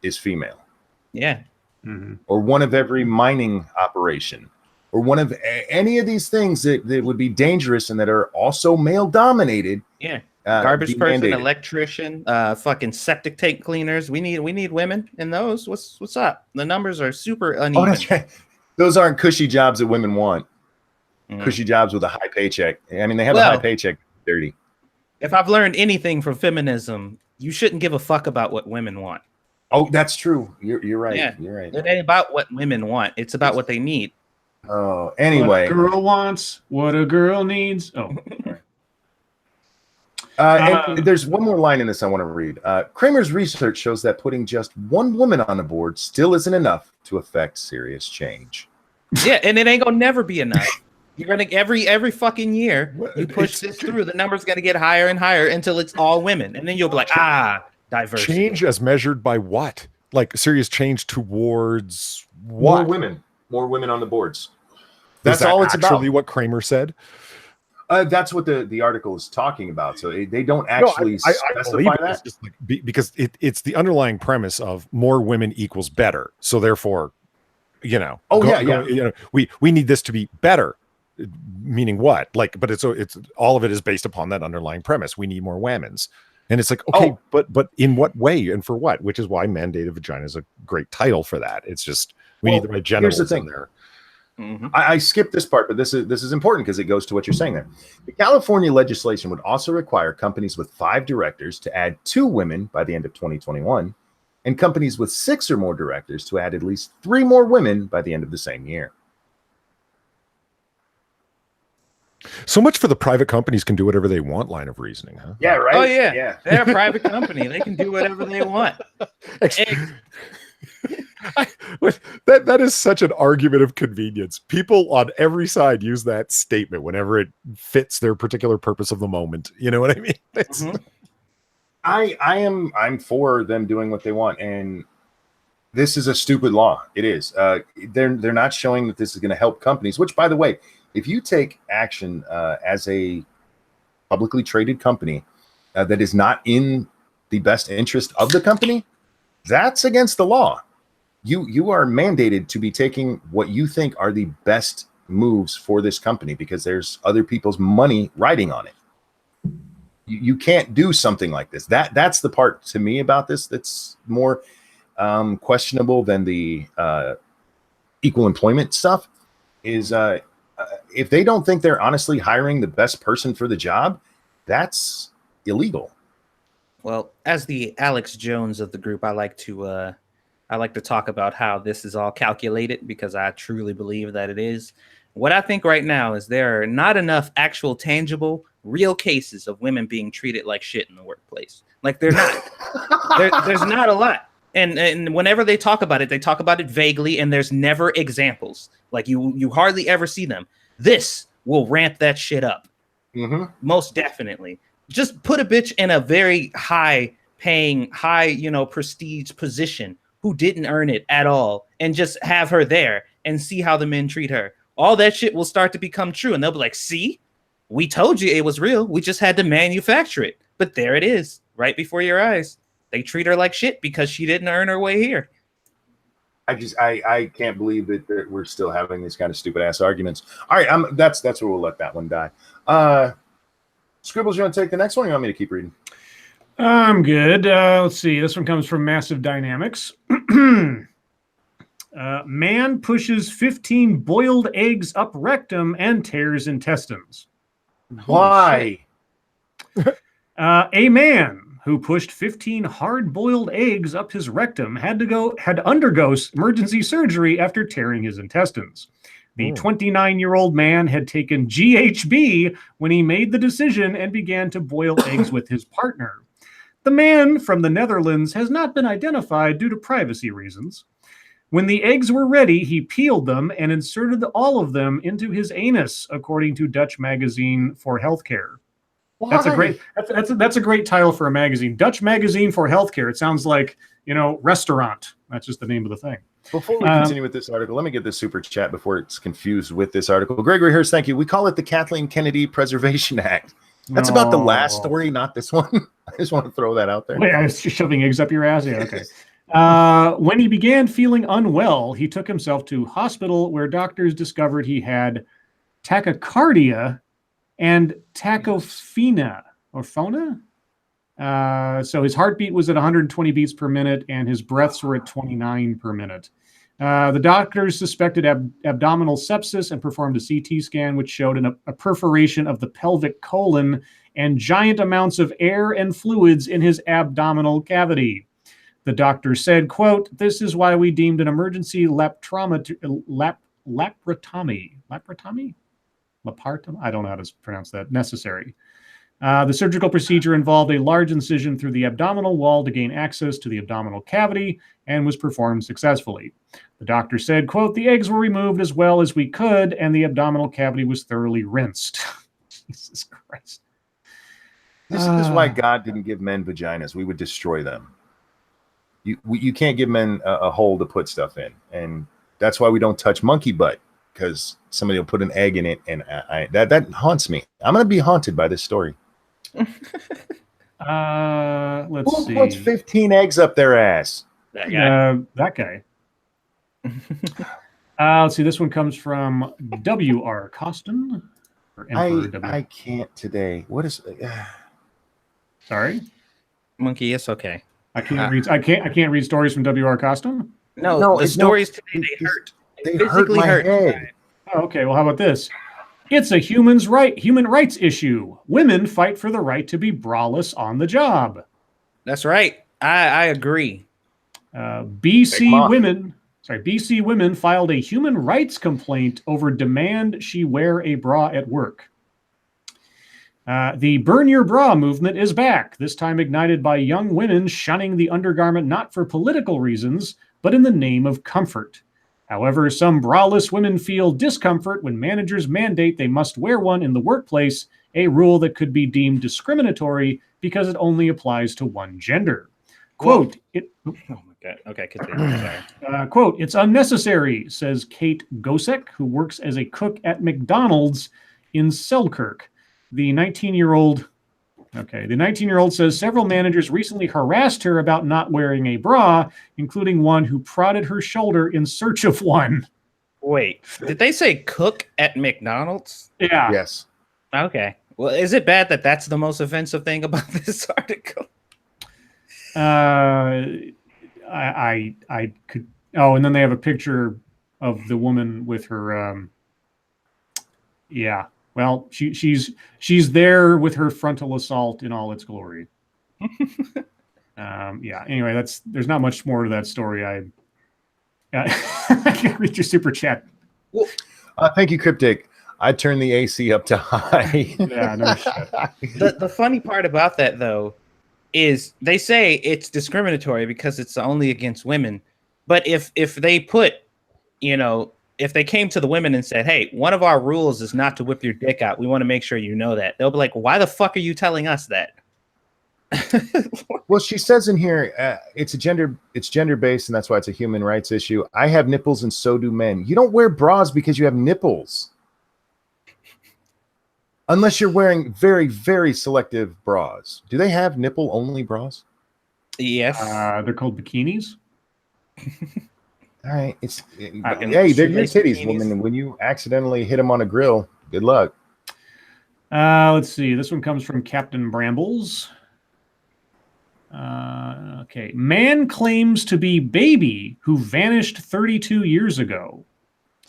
is female. Yeah. Mm-hmm. Or one of every mining operation, or one of any of these things that would be dangerous and that are also male dominated. Yeah. Garbage person, mandated. electrician, fucking septic tank cleaners. We need women in those. What's up? The numbers are super uneven. Oh, that's right. Those aren't cushy jobs that women want. Cushy jobs with a high paycheck. I mean, they have a high paycheck. Dirty. If I've learned anything from feminism, you shouldn't give a fuck about what women want. Oh, that's true. You're right. Yeah. You're right. It ain't about what women want. It's about what they need. Oh, anyway. What a girl wants, what a girl needs. Oh. And there's one more line in this I want to read. Kramer's research shows that putting just one woman on a board still isn't enough to affect serious change. Yeah, and it ain't gonna never be enough. You're gonna every fucking year you push this through, the number's gonna get higher and higher until it's all women, and then you'll be like, diversity. Change as measured by what? Like serious change towards what? More women on the boards. That's all it's about. Actually, what Kramer said. That's what the article is talking about. So they don't actually specify that. Just because it's the underlying premise of more women equals better. So therefore, we need this to be better. Meaning what? Like, but it's all of it is based upon that underlying premise. We need more women's, and it's like, okay, but in what way and for what? Which is why mandated vagina is a great title for that. It's just we need the right genitals in there. Mm-hmm. I skipped this part, but this is important because it goes to what you're saying there. The California legislation would also require companies with 5 directors to add 2 women by the end of 2021, and companies with 6 or more directors to add at least 3 more women by the end of the same year. So much for the private companies can do whatever they want line of reasoning, huh? Yeah, right. Oh yeah. They're a private company. They can do whatever they want. That is such an argument of convenience. People on every side use that statement whenever it fits their particular purpose of the moment. You know what I mean? I'm for them doing what they want, and this is a stupid law. It is. They're not showing that this is going to help companies. Which, by the way, if you take action as a publicly traded company that is not in the best interest of the company, that's against the law. You are mandated to be taking what you think are the best moves for this company because there's other people's money riding on it. You can't do something like this. That's the part to me about this that's more questionable than the equal employment stuff is if they don't think they're honestly hiring the best person for the job, that's illegal. Well, as the Alex Jones of the group, I like to talk about how this is all calculated because I truly believe that it is. What I think right now is there are not enough actual tangible, real cases of women being treated like shit in the workplace. Like they're not. There's not a lot. And whenever they talk about it vaguely, and there's never examples. Like you hardly ever see them. This will ramp that shit up. Mm-hmm. Most definitely. Just put a bitch in a very high-paying, prestige position who didn't earn it at all, and just have her there and see how the men treat her. All that shit will start to become true, and they'll be like, see? We told you it was real. We just had to manufacture it. But there it is, right before your eyes. They treat her like shit because she didn't earn her way here. I can't believe that we're still having these kind of stupid ass arguments. All right, that's where we'll let that one die. Scribbles, you want to take the next one, or you want me to keep reading? I'm good. Let's see. This one comes from Massive Dynamics. Man pushes 15 boiled eggs up rectum and tears intestines. Why? A man who pushed 15 hard-boiled eggs up his rectum had to undergo emergency surgery after tearing his intestines. The 29-year-old man had taken GHB when he made the decision and began to boil eggs with his partner. The man from the Netherlands has not been identified due to privacy reasons. When the eggs were ready, he peeled them and inserted all of them into his anus, according to Dutch Magazine for Healthcare. Why? That's a great title for a magazine. Dutch Magazine for Healthcare. It sounds like, restaurant. That's just the name of the thing. Before we continue with this article, let me get this super chat before it's confused with this article. Gregory Hurst, thank you. We call it the Kathleen Kennedy Preservation Act. That's about the last story, not this one. I just want to throw that out there. Wait, I was shoving eggs up your ass? Yeah, okay. When he began feeling unwell, he took himself to hospital where doctors discovered he had tachycardia and tachyphenia or phona. So his heartbeat was at 120 beats per minute and his breaths were at 29 per minute. The doctors suspected abdominal sepsis and performed a CT scan, which showed a perforation of the pelvic colon and giant amounts of air and fluids in his abdominal cavity. The doctor said, quote, "This is why we deemed an emergency laparotomy? I don't know how to pronounce that. Necessary. The surgical procedure involved a large incision through the abdominal wall to gain access to the abdominal cavity and was performed successfully. The doctor said, quote, "The eggs were removed as well as we could, and the abdominal cavity was thoroughly rinsed." Jesus Christ. This is why God didn't give men vaginas. We would destroy them. You can't give men a hole to put stuff in. And that's why we don't touch monkey butt, because somebody will put an egg in it, and that haunts me. I'm going to be haunted by this story. Let's see. Who puts 15 eggs up their ass? That guy. That guy. Let's see. This one comes from W.R. Costin. I can't today. What is? Sorry, Monkey. It's okay. I can't read. I can't read stories from W.R. Costin. No, the stories today they hurt. They hurt my head. Oh, okay. Well, how about this? It's a human rights issue. Women fight for the right to be braless on the job. That's right. I agree. BC women filed a human rights complaint over demand she wear a bra at work. The Burn Your Bra movement is back, this time ignited by young women shunning the undergarment not for political reasons, but in the name of comfort. However, some braless women feel discomfort when managers mandate they must wear one in the workplace, a rule that could be deemed discriminatory because it only applies to one gender. Quote, Oh my God. Okay, continue. Sorry. quote, it's unnecessary, says Kate Gosek, who works as a cook at McDonald's in Selkirk. The 19-year-old says several managers recently harassed her about not wearing a bra, including one who prodded her shoulder in search of one. Wait, did they say cook at McDonald's? Yeah. Yes. Okay. Well, is it bad that that's the most offensive thing about this article? I could. Oh, and then they have a picture of the woman with her. Yeah. Well, she's there with her frontal assault in all its glory. Yeah. Anyway, there's not much more to that story. I can't read your super chat. Well, Thank you, Cryptic. I turned the AC up to high. Yeah, no shit. the funny part about that, though, is they say it's discriminatory because it's only against women. But if they put, if they came to the women and said, hey, one of our rules is not to whip your dick out, we want to make sure you know that. They'll be like, why the fuck are you telling us that? Well, she says in here, it's gender-based, and that's why it's a human rights issue. I have nipples and so do men. You don't wear bras because you have nipples. Unless you're wearing very, very selective bras. Do they have nipple-only bras? Yes. They're called bikinis. All right. Hey, they're your titties, bikinis. woman. When you accidentally hit them on a grill, good luck. Let's see. This one comes from Captain Brambles. Okay. Man claims to be baby who vanished 32 years ago.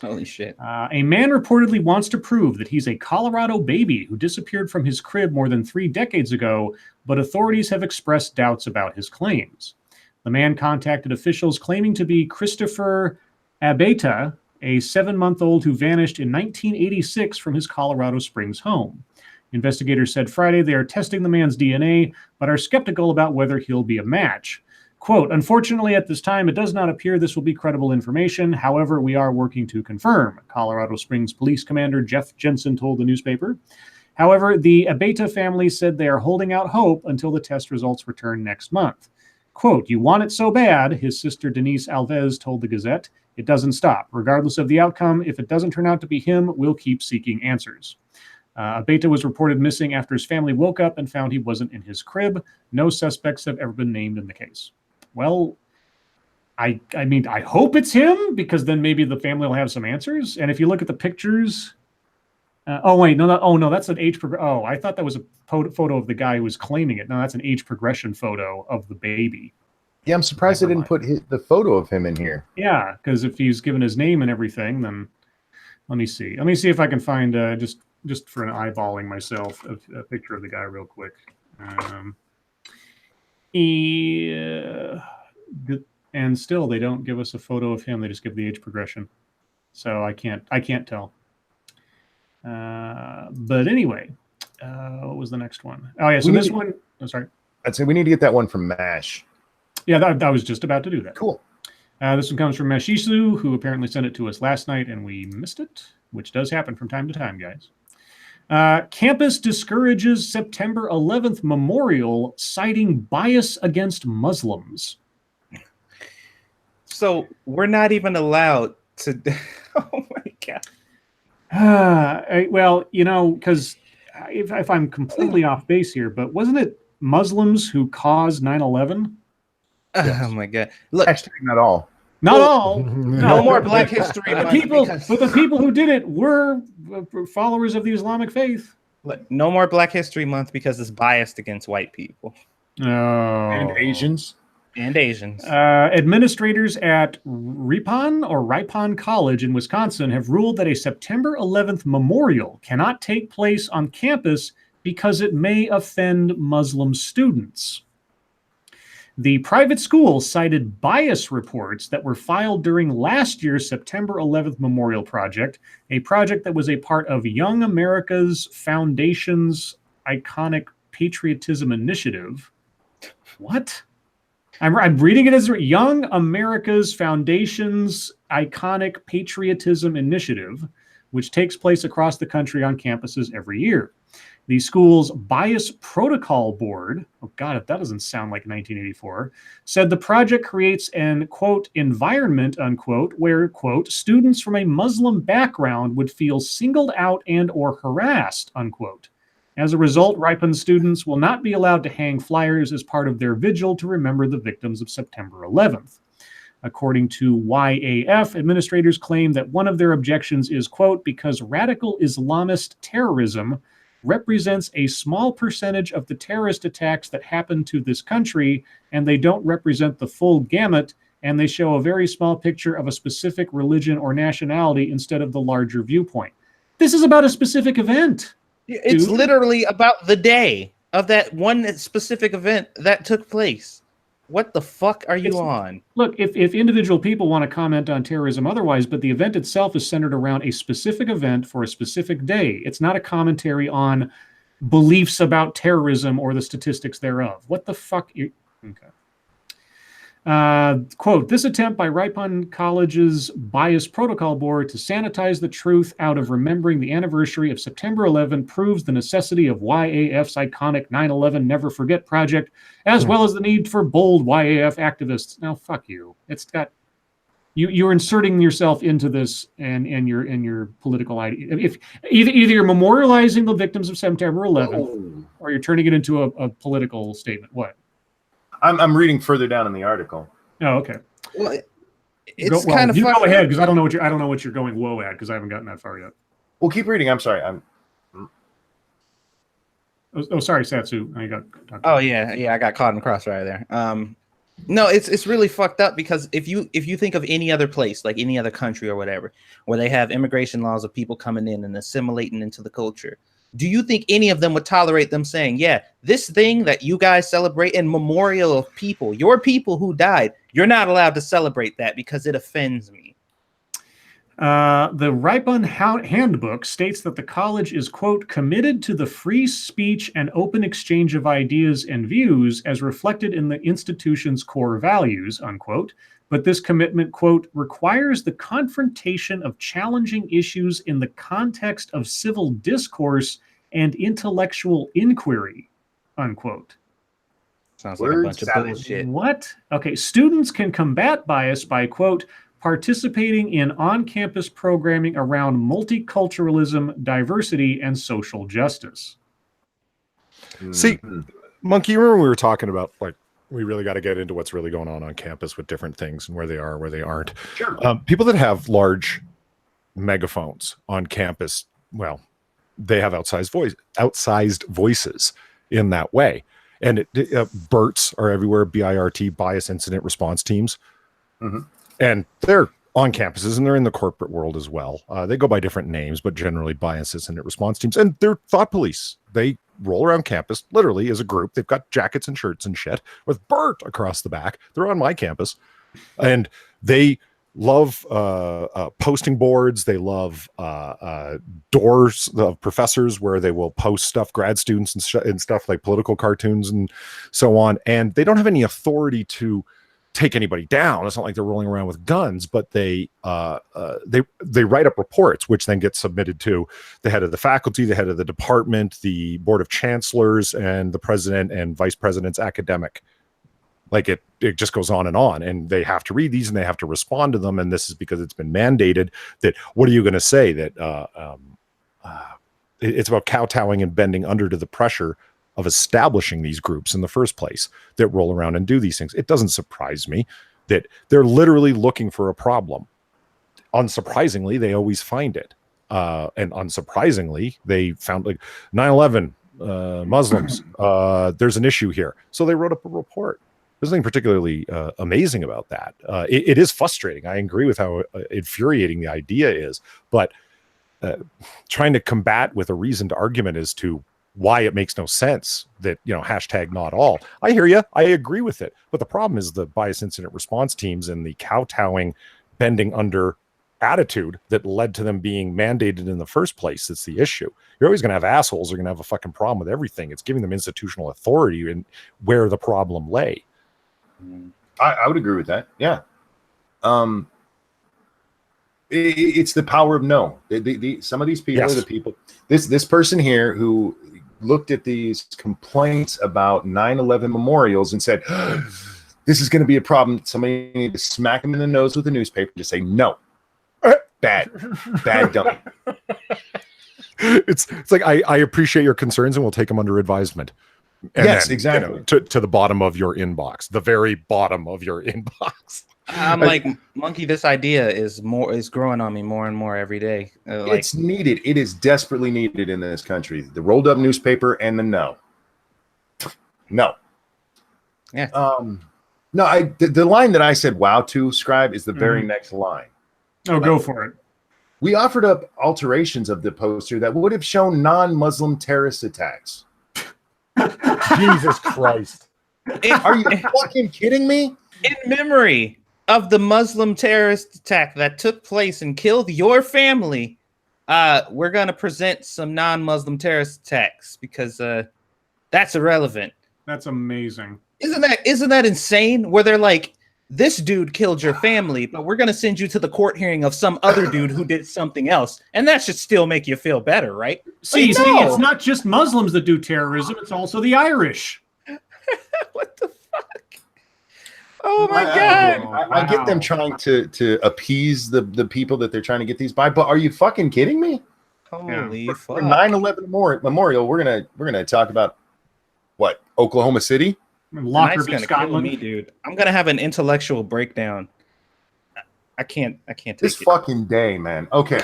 Holy shit. A man reportedly wants to prove that he's a Colorado baby who disappeared from his crib more than 3 decades ago, but authorities have expressed doubts about his claims. The man contacted officials claiming to be Christopher Abeta, a 7-month-old who vanished in 1986 from his Colorado Springs home. Investigators said Friday they are testing the man's DNA, but are skeptical about whether he'll be a match. Quote, unfortunately, at this time, it does not appear this will be credible information. However, we are working to confirm, Colorado Springs Police Commander Jeff Jensen told the newspaper. However, the Abeta family said they are holding out hope until the test results return next month. Quote, you want it so bad, his sister Denise Alves told the Gazette. It doesn't stop. Regardless of the outcome, if it doesn't turn out to be him, we'll keep seeking answers. Abeta was reported missing after his family woke up and found he wasn't in his crib. No suspects have ever been named in the case. Well, I mean, I hope it's him, because then maybe the family will have some answers. And if you look at the pictures, no, that's an age progression. Oh, I thought that was a photo of the guy who was claiming it. No, that's an age progression photo of the baby. Yeah, I'm surprised they didn't put the photo of him in here. Yeah, because if he's given his name and everything, then let me see. Let me see if I can find just for an eyeballing myself a picture of the guy real quick. And still they don't give us a photo of him. They just give the age progression. So I can't tell. But anyway, what was the next one? Oh yeah, so this one. I'm sorry. I'd say we need to get that one from MASH. Yeah, I was just about to do that. Cool. This one comes from Mashisu, who apparently sent it to us last night, and we missed it, which does happen from time to time, guys. Campus discourages September 11th memorial, citing bias against Muslims. So we're not even allowed to. Oh my God. Well, because if I'm completely off base here, but wasn't it Muslims who caused 9/11? Yes. Oh my God! Look, Hashtag not all. Not all. No more Black History Month. But the people who did it were followers of the Islamic faith. Look, no more Black History Month because it's biased against white people. Oh. And Asians. Administrators at Ripon College in Wisconsin have ruled that a September 11th memorial cannot take place on campus because it may offend Muslim students. The private school cited bias reports that were filed during last year's September 11th Memorial Project, a project that was a part of Young America's Foundation's iconic patriotism initiative. What? I'm reading it as Young America's Foundation's iconic patriotism initiative, which takes place across the country on campuses every year. The school's Bias Protocol Board, oh God, if that doesn't sound like 1984, said the project creates an, quote, environment, unquote, where, quote, students from a Muslim background would feel singled out and or harassed, unquote. As a result, Ripon students will not be allowed to hang flyers as part of their vigil to remember the victims of September 11th. According to YAF, administrators claim that one of their objections is, quote, because radical Islamist terrorism represents a small percentage of the terrorist attacks that happen to this country, and they don't represent the full gamut, and they show a very small picture of a specific religion or nationality instead of the larger viewpoint. This is about a specific event. It's dude. literally about the day of that one specific event that took place. What the fuck are you on? Look, if individual people want to comment on terrorism otherwise, but the event itself is centered around a specific event for a specific day. It's not a commentary on beliefs about terrorism or the statistics thereof. What the fuck? Okay. Quote, this attempt by Ripon College's Bias Protocol Board to sanitize the truth out of remembering the anniversary of September 11 proves the necessity of YAF's iconic 9/11 Never Forget project, as well as the need for bold YAF activists. Now, fuck you. It's got you're inserting yourself into this and your political idea. If either you're memorializing the victims of September 11, or you're turning it into a political statement. What? I'm reading further down in the article. Oh, okay. Well, it's kind of you fucked go ahead up. because I don't know what you're going whoa at because I haven't gotten that far yet. Well, keep reading. I'm sorry. Sorry, Satsu. I got. Oh yeah, I got caught in the crossfire there. No, it's really fucked up because if you think of any other place, like any other country or whatever, where they have immigration laws of people coming in and assimilating into the culture, do you think any of them would tolerate them saying, yeah, this thing that you guys celebrate in memorial of people, your people who died, you're not allowed to celebrate that because it offends me? The Ripon Handbook states that the college is, quote, committed to the free speech and open exchange of ideas and views as reflected in the institution's core values, unquote. But this commitment, quote, requires the confrontation of challenging issues in the context of civil discourse and intellectual inquiry, unquote. Sounds like a bunch of bullshit. What? Okay, students can combat bias by, quote, participating in on-campus programming around multiculturalism, diversity, and social justice. See, Monkey, you remember when we were talking about, like, we really got to get into what's really going on campus with different things and where they are, where they aren't. Sure. People that have large megaphones on campus, well, they have outsized voices in that way. And BIRTs are everywhere, BIRT, bias incident response teams. Mm-hmm. And they're on campuses and they're in the corporate world as well. They go by different names, but generally bias incident response teams. And they're thought police. They roll around campus literally as a group. They've got jackets and shirts and shit with BIRT across the back. They're on my campus. And they love posting boards. They love doors of professors where they will post stuff, grad students and stuff like political cartoons and so on. And they don't have any authority to take anybody down. It's not like they're rolling around with guns, but they write up reports, which then get submitted to the head of the faculty, the head of the department, the board of chancellors, and the president and vice president's academic. Like it just goes on, and they have to read these and they have to respond to them. And this is because it's been mandated that, what are you going to say? That it's about kowtowing and bending under to the pressure of establishing these groups in the first place that roll around and do these things. It doesn't surprise me that they're literally looking for a problem. Unsurprisingly, they always find it. And unsurprisingly, they found, like, 9/11, Muslims, there's an issue here. So they wrote up a report. There's nothing particularly amazing about that. It is frustrating. I agree with how infuriating the idea is, but trying to combat with a reasoned argument as to why it makes no sense that, hashtag not all. I hear you. I agree with it. But the problem is the bias incident response teams and the kowtowing, bending under attitude that led to them being mandated in the first place. That's the issue. You're always going to have assholes who are going to have a fucking problem with everything. It's giving them institutional authority and where the problem lay. I would agree with that. Yeah. It's the power of no. Some of these people are the people. This person here who looked at these complaints about 9/11 memorials and said, "This is going to be a problem." Somebody need to smack him in the nose with a newspaper to say no. Bad dummy. It's like I appreciate your concerns and we'll take them under advisement. And yes, then, exactly. To the bottom of your inbox, the very bottom of your inbox. I'm like, Monkey, this idea is growing on me more and more every day. It's needed. It is desperately needed in this country. The rolled up newspaper and the no. Yeah. No, the line that I said wow to, Scribe, is the very next line. Oh, go for it. We offered up alterations of the poster that would have shown non-Muslim terrorist attacks. Jesus Christ. Are you fucking kidding me? In memory of the Muslim terrorist attack that took place and killed your family, we're going to present some non-Muslim terrorist attacks because that's irrelevant. That's amazing. Isn't that insane? Where they're like, this dude killed your family, but we're going to send you to the court hearing of some other dude who did something else. And that should still make you feel better, right? See, it's not just Muslims that do terrorism. It's also the Irish. What the fuck? Oh, my God. I get them trying to appease the people that they're trying to get these by, but are you fucking kidding me? Holy fuck. For 9/11 memorial, we're gonna talk about what? Oklahoma City? Lockerbie, Scotland. Me, dude. I'm gonna have an intellectual breakdown. I can't take this it. fucking day, man. Okay,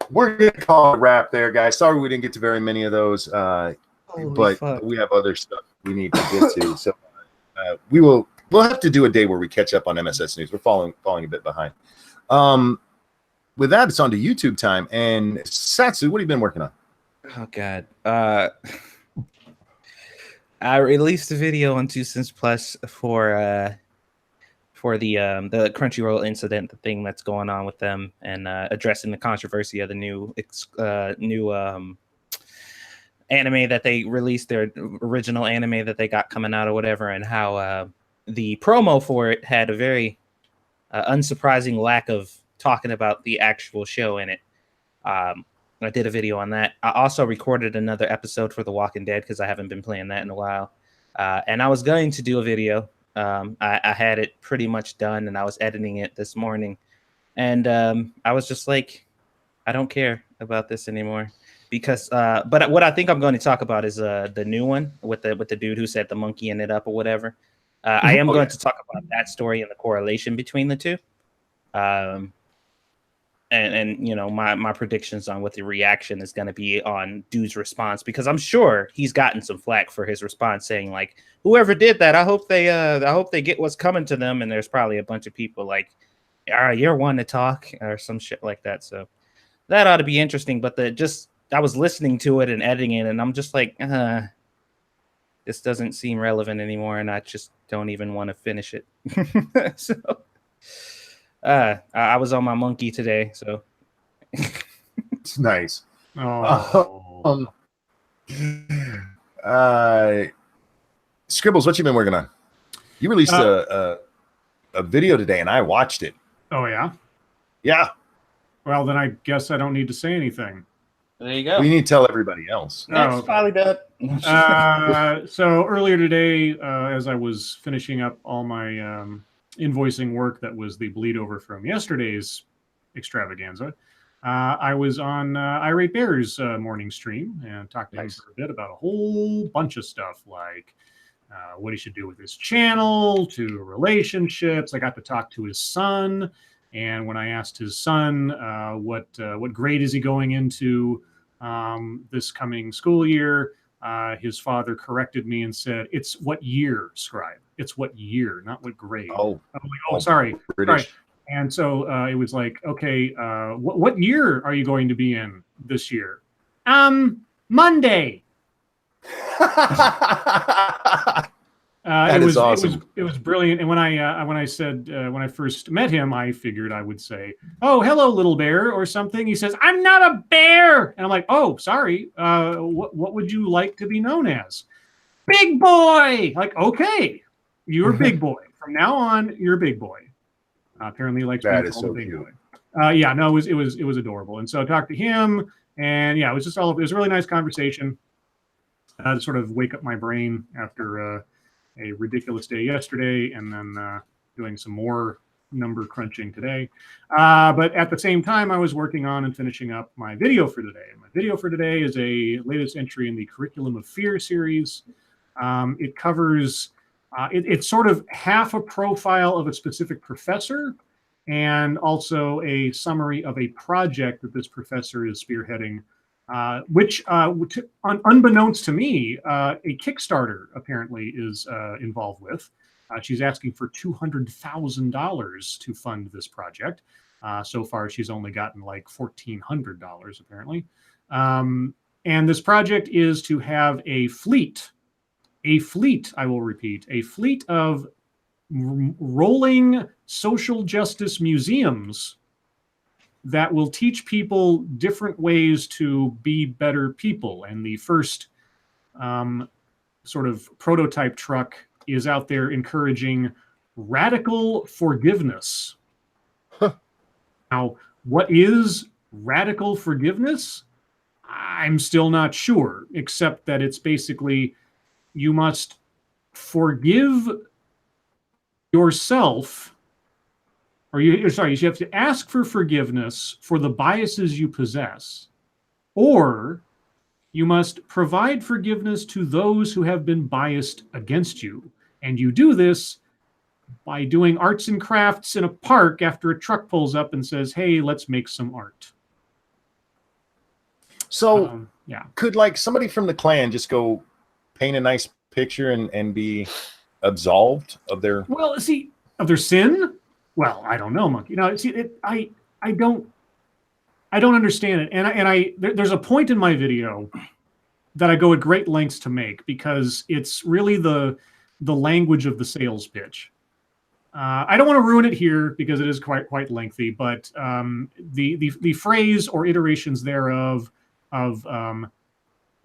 we're gonna call it a wrap there, guys. Sorry we didn't get to very many of those, but we have other stuff we need to get to. So we'll have to do a day where we catch up on MSS News. We're falling a bit behind. With that, it's on to YouTube time. And Satsu, what have you been working on? Oh God. I released a video on 2 Cents Plus for the Crunchyroll incident, the thing that's going on with them, and addressing the controversy of the new anime that they released, their original anime that they got coming out or whatever, and how the promo for it had a very unsurprising lack of talking about the actual show in it. I did a video on that. I also recorded another episode for The Walking Dead because I haven't been playing that in a while. And I was going to do a video. I had it pretty much done and I was editing it this morning. And I was just like, I don't care about this anymore. Because but what I think I'm going to talk about is the new one with the dude who set the monkey in it up or whatever. I am going to talk about that story and the correlation between the two. And you know, my predictions on what the reaction is going to be on dude's response, because I'm sure he's gotten some flack for his response saying like, whoever did that, I hope they get what's coming to them. And there's probably a bunch of people like, you're one to talk or some shit like that. So that ought to be interesting. But I was listening to it and editing it and I'm just like, this doesn't seem relevant anymore. And I just don't even want to finish it. So I was on my monkey today, so it's nice. Oh. Scribbles, what you been working on? You released a video today, and I watched it. Oh yeah. Yeah. Well, then I guess I don't need to say anything. There you go. We need to tell everybody else. Next, probably done. So earlier today, as I was finishing up all my invoicing work that was the bleed over from yesterday's extravaganza, I was on Irate Bear's morning stream and talked to him for a bit about a whole bunch of stuff like what he should do with his channel, to relationships. I got to talk to his son, and when I asked his son what grade is he going into this coming school year, his father corrected me and said, "It's what year, Scribe. It's what year, not what grade." Oh, sorry. British. Sorry. And so it was like, okay, what year are you going to be in this year? Monday. That is awesome. It was brilliant. And when I first met him, I figured I would say, "Oh, hello, little bear," or something. He says, "I'm not a bear," and I'm like, "Oh, sorry. What would you like to be known as?" "Big boy." Like, okay. You're a big boy. From now on, you're a big boy. Apparently, he likes being That is called so a big cute. boy. Yeah, no, it was adorable. And so I talked to him, and yeah, it was a really nice conversation. To sort of wake up my brain after a ridiculous day yesterday, and then doing some more number crunching today. But at the same time, I was working on and finishing up my video for today. My video for today is a latest entry in the Curriculum of Fear series. It covers, it's sort of half a profile of a specific professor and also a summary of a project that this professor is spearheading, which, unbeknownst to me, a Kickstarter apparently is involved with. She's asking for $200,000 to fund this project. So far, she's only gotten like $1,400 apparently. And this project is to have a fleet, I will repeat, a fleet of rolling social justice museums that will teach people different ways to be better people. And the first sort of prototype truck is out there encouraging radical forgiveness. Huh. Now, what is radical forgiveness? I'm still not sure, except that it's basically you must forgive yourself, or you have to ask for forgiveness for the biases you possess, or you must provide forgiveness to those who have been biased against you. And you do this by doing arts and crafts in a park after a truck pulls up and says, hey, let's make some art. So yeah. Could like somebody from the Klan just go paint a nice picture and be absolved of their... Well, see, of their sin? Well, I don't know, Monkey. No, see, I don't understand it. And there's a point in my video that I go at great lengths to make, because it's really the language of the sales pitch. I don't want to ruin it here because it is quite lengthy, but the phrase or iterations thereof of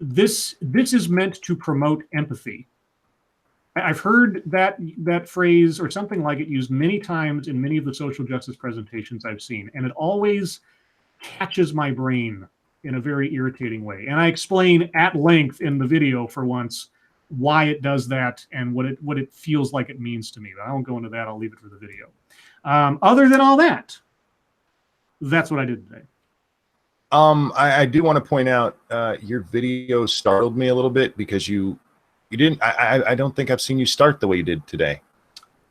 this is meant to promote empathy. I've heard that phrase or something like it used many times in many of the social justice presentations I've seen, and it always catches my brain in a very irritating way. And I explain at length in the video for once why it does that and what it feels like it means to me. But I won't go into that. I'll leave it for the video. Other than all that, that's what I did today. I do want to point out your video startled me a little bit because you didn't. I don't think I've seen you start the way you did today.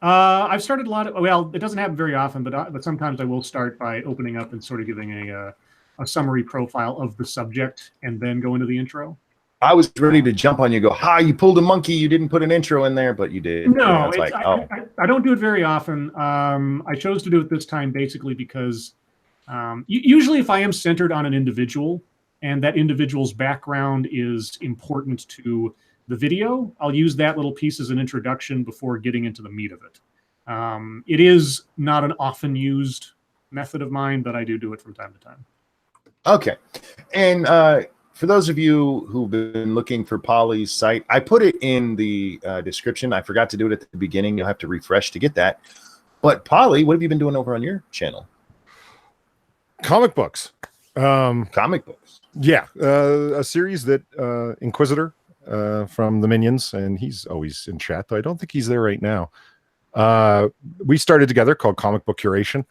I've started a lot of. Well, it doesn't happen very often, but sometimes I will start by opening up and sort of giving a summary profile of the subject and then go into the intro. I was ready to jump on you, go, ha, you pulled a monkey, you didn't put an intro in there, but you did. No, it's like, oh. I don't do it very often. I chose to do it this time basically because usually if I am centered on an individual and that individual's background is important to the video, I'll use that little piece as an introduction before getting into the meat of it. It is not an often used method of mine, but I do it from time to time. Okay. And for those of you who've been looking for Polly's site, I put it in the description. I forgot to do it at the beginning. You'll have to refresh to get that. But Polly, what have you been doing over on your channel? Comic books. Comic books. Yeah. A series that Inquisitor from the Minions, and he's always in chat, though I don't think he's there right now. We started together called Comic Book Curation,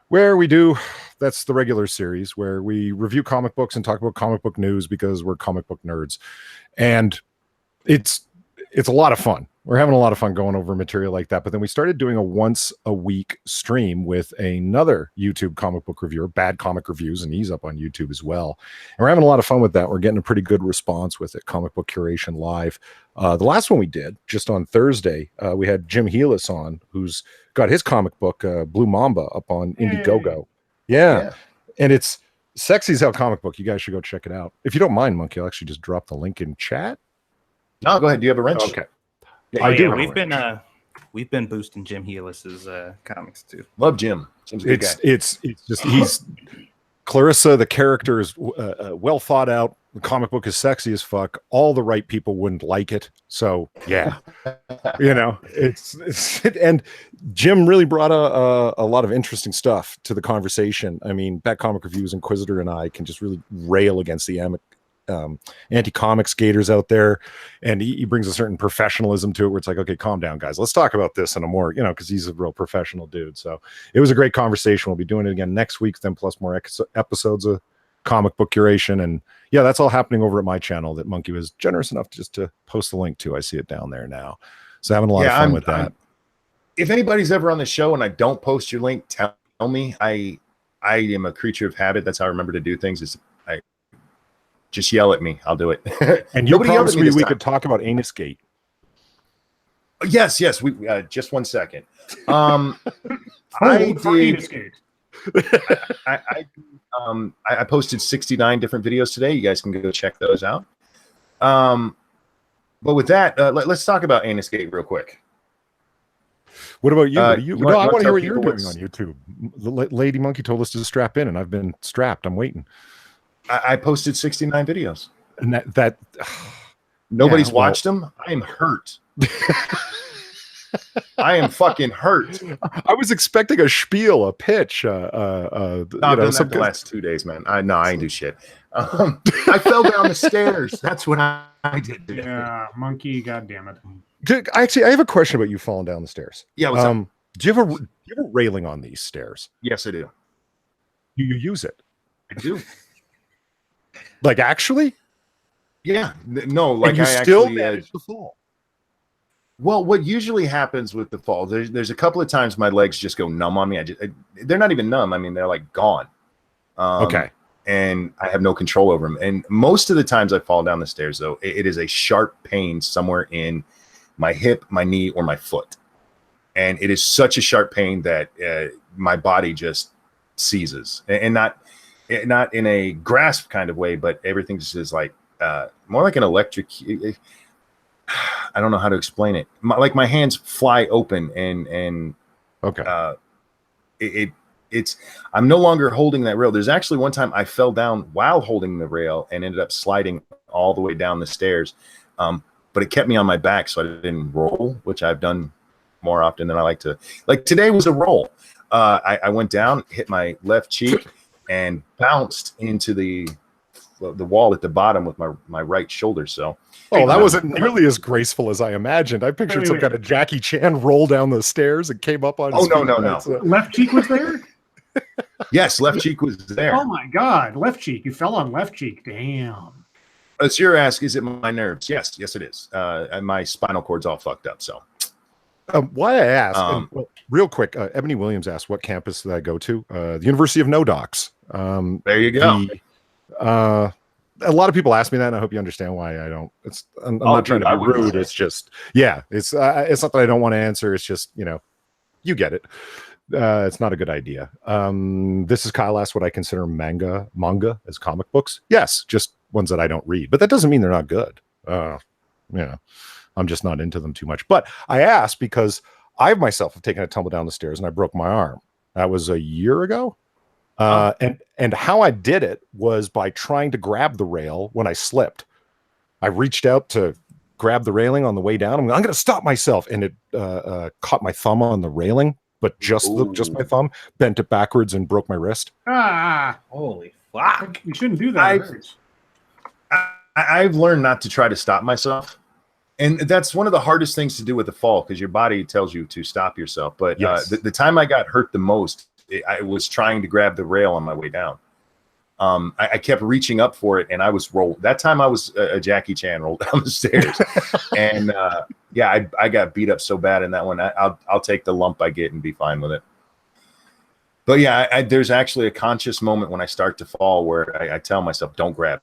where we do, that's the regular series where we review comic books and talk about comic book news because we're comic book nerds. And it's a lot of fun. We're having a lot of fun going over material like that. But then we started doing a once a week stream with another YouTube comic book reviewer, Bad Comic Reviews, and he's up on YouTube as well. And we're having a lot of fun with that. We're getting a pretty good response with it, Comic Book Curation Live. The last one we did, just on Thursday, we had Jim Healis on, who's got his comic book, Blue Mamba, up on Indiegogo. Yeah. And it's sexy as hell comic book. You guys should go check it out. If you don't mind, Monkey, I'll actually just drop the link in chat. No, go ahead. Do you have a wrench? Okay. I do. We've been boosting Jim Healis's comics too. Love Jim. Jim's a good guy. It's just he's Clarissa. The character is well thought out, the comic book is sexy as fuck. All the right people wouldn't like it. So yeah, it's and Jim really brought a lot of interesting stuff to the conversation. I mean, Bat Comic Reviews, Inquisitor, and I can just really rail against the anti-comic skaters out there, and he brings a certain professionalism to it where it's like, okay, calm down, guys. Let's talk about this in a more, because he's a real professional dude. So it was a great conversation. We'll be doing it again next week, then plus more episodes of comic book curation. And yeah, that's all happening over at my channel that Monkey was generous enough to post the link to. I see it down there now. So having a lot of fun with that. If anybody's ever on the show and I don't post your link, tell me. I am a creature of habit. That's how I remember to do things. Is I just yell at me. I'll do it. And you promised me we could talk about Anus Gate. Yes. We just 1 second. I did. I posted 69 different videos today. You guys can go check those out. But with that, let's talk about Anus Gate real quick. What about you? I want to hear what you're doing on YouTube. The Lady Monkey told us to strap in, and I've been strapped. I'm waiting. I posted 69 videos. And that nobody's watched them. I am hurt. I am fucking hurt. I was expecting a spiel, a pitch. I've done that the last 2 days, man. I ain't do shit. I fell down the stairs. That's what I did today. Yeah, Monkey, goddamn it. Actually, I have a question about you falling down the stairs. Yeah, what's up? Do you have a railing on these stairs? Yes, I do. Do you use it? I do. Like actually? Yeah. No, like and you I still actually manage to fall. Well, what usually happens with the fall, there's a couple of times my legs just go numb on me. They're not even numb. I mean, they're like gone. Okay. And I have no control over them. And most of the times I fall down the stairs, though, it is a sharp pain somewhere in my hip, my knee, or my foot. And it is such a sharp pain that my body just seizes. And not in a grasp kind of way, but everything just is like more like an electric. I don't know how to explain it. Like my hands fly open and okay. It's I'm no longer holding that rail. There's actually one time I fell down while holding the rail and ended up sliding all the way down the stairs. But it kept me on my back, so I didn't roll, which I've done more often than I like to. Like today was a roll. I went down, hit my left cheek, and bounced into the wall at the bottom with my right shoulder. So that wasn't nearly as graceful as I imagined. I pictured some kind of Jackie Chan roll down the stairs and came up on his feet. No. Left cheek was there? Yes, left cheek was there. Oh my god, left cheek. You fell on left cheek. Damn. It's your ask, is it my nerves? Yes, it is. And my spinal cord's all fucked up. So why I asked, real quick, Ebony Williams asked what campus did I go to? The University of No Docs. There you go. A lot of people ask me that, and I hope you understand why I don't. I'm not trying to be rude. It's just, it's not that I don't want to answer. It's just, you get it. It's not a good idea. This is Kyle asked what I consider manga as comic books. Yes, just ones that I don't read, but that doesn't mean they're not good. I'm just not into them too much. But I asked because I myself have taken a tumble down the stairs and I broke my arm. That was a year ago. And how I did it was by trying to grab the rail when I slipped. I reached out to grab the railing on the way down. I'm going to stop myself, and it caught my thumb on the railing, but just my thumb, bent it backwards and broke my wrist. Holy fuck! You shouldn't do that. I've learned not to try to stop myself, and that's one of the hardest things to do with the fall because your body tells you to stop yourself. But yes. The time I got hurt the most, I was trying to grab the rail on my way down. I kept reaching up for it, and I was rolled. That time I was a Jackie Chan rolled down the stairs, and I got beat up so bad in that one. I'll take the lump I get and be fine with it. But yeah, there's actually a conscious moment when I start to fall where I tell myself, "Don't grab,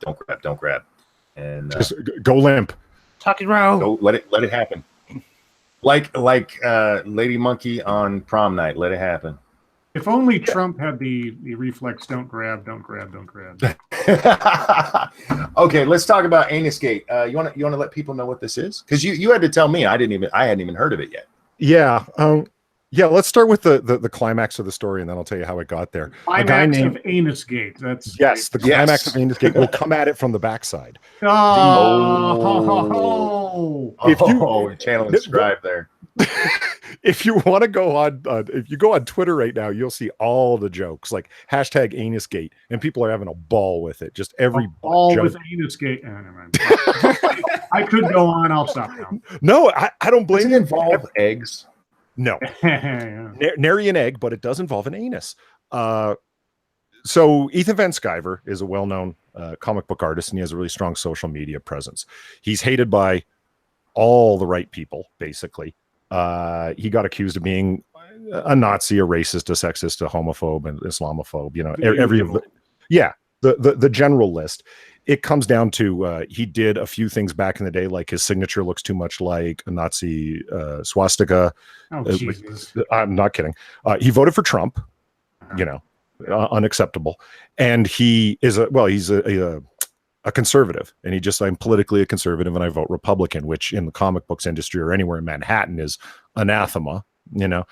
and just go limp, tuck and roll. Go, let it happen." Like Lady Monkey on prom night, let it happen. If only Trump had the reflex, don't grab. Okay, let's talk about Anus Gate. You want to let people know what this is? Because you had to tell me. I hadn't even heard of it yet. Yeah. Yeah, let's start with the climax of the story, and then I'll tell you how it got there. Climax a guy named of Anusgate. That's yes, the climax of Anusgate will come at it from the backside. Oh, If you channeling Scribe there. if you want to go on, if you go on Twitter right now, you'll see all the jokes like hashtag Anusgate, and people are having a ball with it. Just every all joke. with Anusgate. I could go on. I'll stop now. No, I don't blame Does it involve eggs? No, Yeah. nary an egg, but it does involve an anus. So Ethan Van Sciver is a well-known comic book artist, and he has a really strong social media presence. He's hated by all the right people, basically. He got accused of being a Nazi, a racist, a sexist, a homophobe, and Islamophobe. You know, every of the general list. It comes down to he did a few things back in the day, like his signature looks too much like a Nazi swastika. Oh, Jesus. I'm not kidding. He voted for Trump, you know, unacceptable. And he is he's a conservative, and I'm politically a conservative and I vote Republican, which in the comic books industry or anywhere in Manhattan is anathema, you know,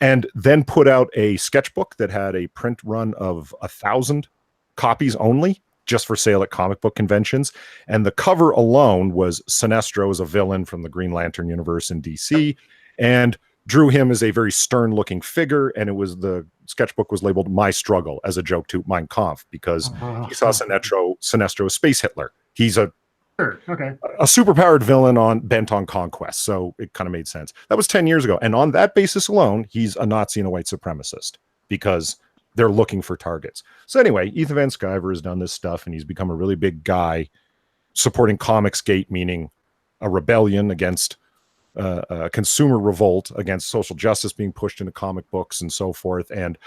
and then put out a sketchbook that had a print run of 1,000 copies only, just for sale at comic book conventions. And the cover alone was Sinestro as a villain from the Green Lantern universe in DC, and drew him as a very stern looking figure. And the sketchbook was labeled My Struggle as a joke to Mein Kampf, because he saw Sinestro as Space Hitler. He's a superpowered villain bent on conquest. So it kind of made sense. That was 10 years ago. And on that basis alone, he's a Nazi and a white supremacist, because they're looking for targets. So anyway, Ethan Van Sciver has done this stuff, and he's become a really big guy supporting Comicsgate, meaning a rebellion against a consumer revolt against social justice being pushed into comic books and so forth. And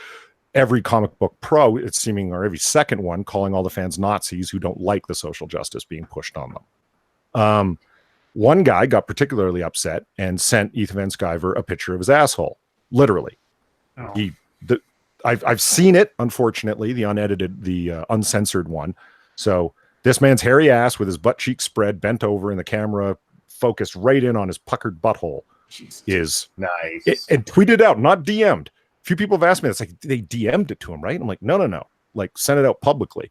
every comic book pro, it's seeming, or every second one, calling all the fans Nazis who don't like the social justice being pushed on them. One guy got particularly upset and sent Ethan Van Sciver a picture of his asshole, literally. Oh. I've seen it, unfortunately, the unedited, the uncensored one. So this man's hairy ass with his butt cheek spread, bent over, and the camera focused right in on his puckered butthole is nice. And tweeted out, not DM'd. A few people have asked me, it's like, they DM'd it to him, right? I'm like, no. Like, send it out publicly.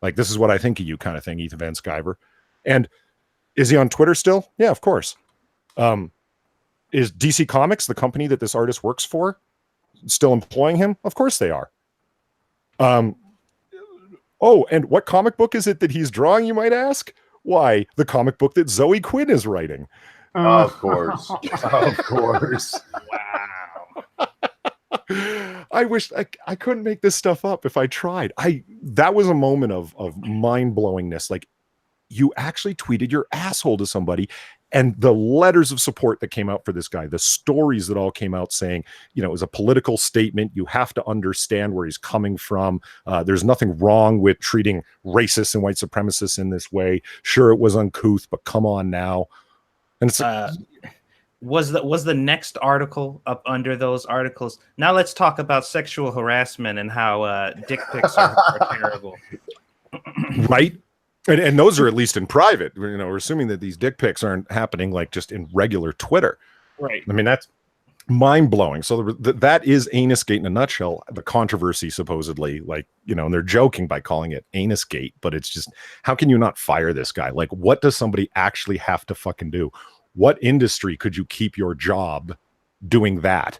Like, this is what I think of you kind of thing, Ethan Van Sciver. And is he on Twitter still? Yeah, of course. Is DC Comics, the company that this artist works for, still employing him? Of course they are. And what comic book is it that he's drawing, you might ask? Why, the comic book that Zoe Quinn is writing. Of course. Of course. Wow. I wish I couldn't make this stuff up if I tried. That was a moment of mind-blowingness. Like, you actually tweeted your asshole to somebody, and the letters of support that came out for this guy, the stories that all came out saying, you know, it was a political statement. You have to understand where he's coming from. There's nothing wrong with treating racists and white supremacists in this way. Sure, it was uncouth, but come on now. And it's was the next article up under those articles? Now let's talk about sexual harassment and how dick pics are terrible. Right. And those are at least in private. You know, we're assuming that these dick pics aren't happening like just in regular Twitter. Right. I mean, that's mind-blowing. So that is Anusgate in a nutshell. The controversy, supposedly, like, you know, and they're joking by calling it Anusgate, but it's just, how can you not fire this guy? Like, what does somebody actually have to fucking do? What industry could you keep your job doing that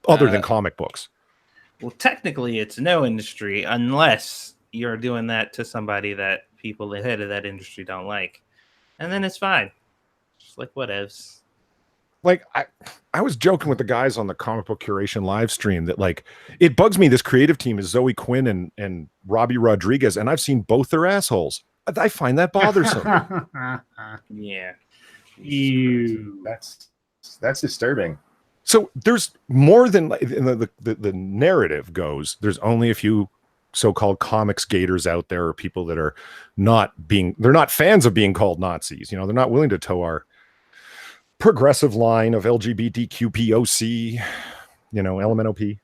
other than comic books? Well, technically, it's no industry unless you're doing that to somebody that people ahead of that industry don't like. And then it's fine. Just like whatevs. Like, I was joking with the guys on the comic book curation live stream that, like, it bugs me. This creative team is Zoe Quinn and Robbie Rodriguez, and I've seen both their assholes. I find that bothersome. Yeah. Ew. That's disturbing. So there's more than the narrative goes. There's only a few so-called comics gators out there, or people that are they're not fans of being called Nazis. You know, they're not willing to toe our progressive line of LGBTQPOC, you know, LMNOP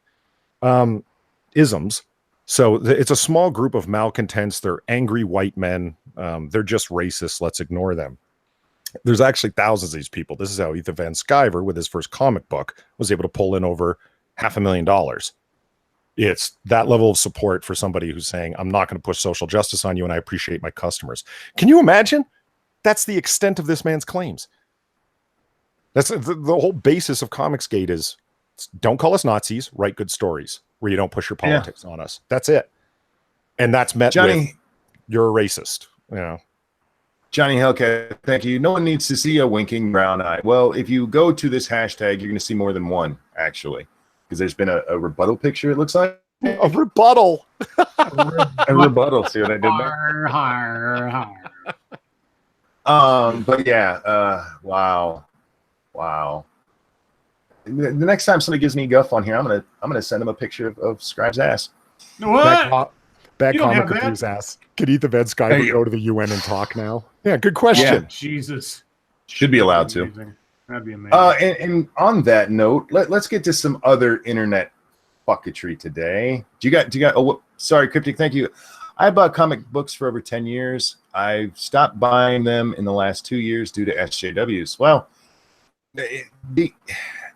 isms. So it's a small group of malcontents. They're angry white men. They're just racist. Let's ignore them. There's actually thousands of these people. This is how Ethan Van Sciver, with his first comic book, was able to pull in over $500,000. It's that level of support for somebody who's saying, I'm not going to push social justice on you, and I appreciate my customers. Can you imagine? That's the extent of this man's claims. That's the whole basis of Comicsgate is don't call us Nazis, write good stories where you don't push your politics on us. That's it. And that's met with, you're a racist, you know. Johnny Hellcat, thank you. No one needs to see a winking brown eye. Well, if you go to this hashtag, you're going to see more than one, actually, because there's been a rebuttal picture, it looks like. A rebuttal. A rebuttal. See what I did there? But yeah, wow. The next time somebody gives me guff on here, I'm gonna send him a picture of Scribe's ass. What? Bad comic reviews ass. Could Ethan Van Sciver go to the UN and talk now? Yeah, good question. Yeah. Jesus. Should be allowed to. That'd be amazing. And on that note, let's get to some other internet fucketry today. Do you got? Oh, sorry, Cryptic. Thank you. I bought comic books for over 10 years. I've stopped buying them in the last 2 years due to SJWs. Well, I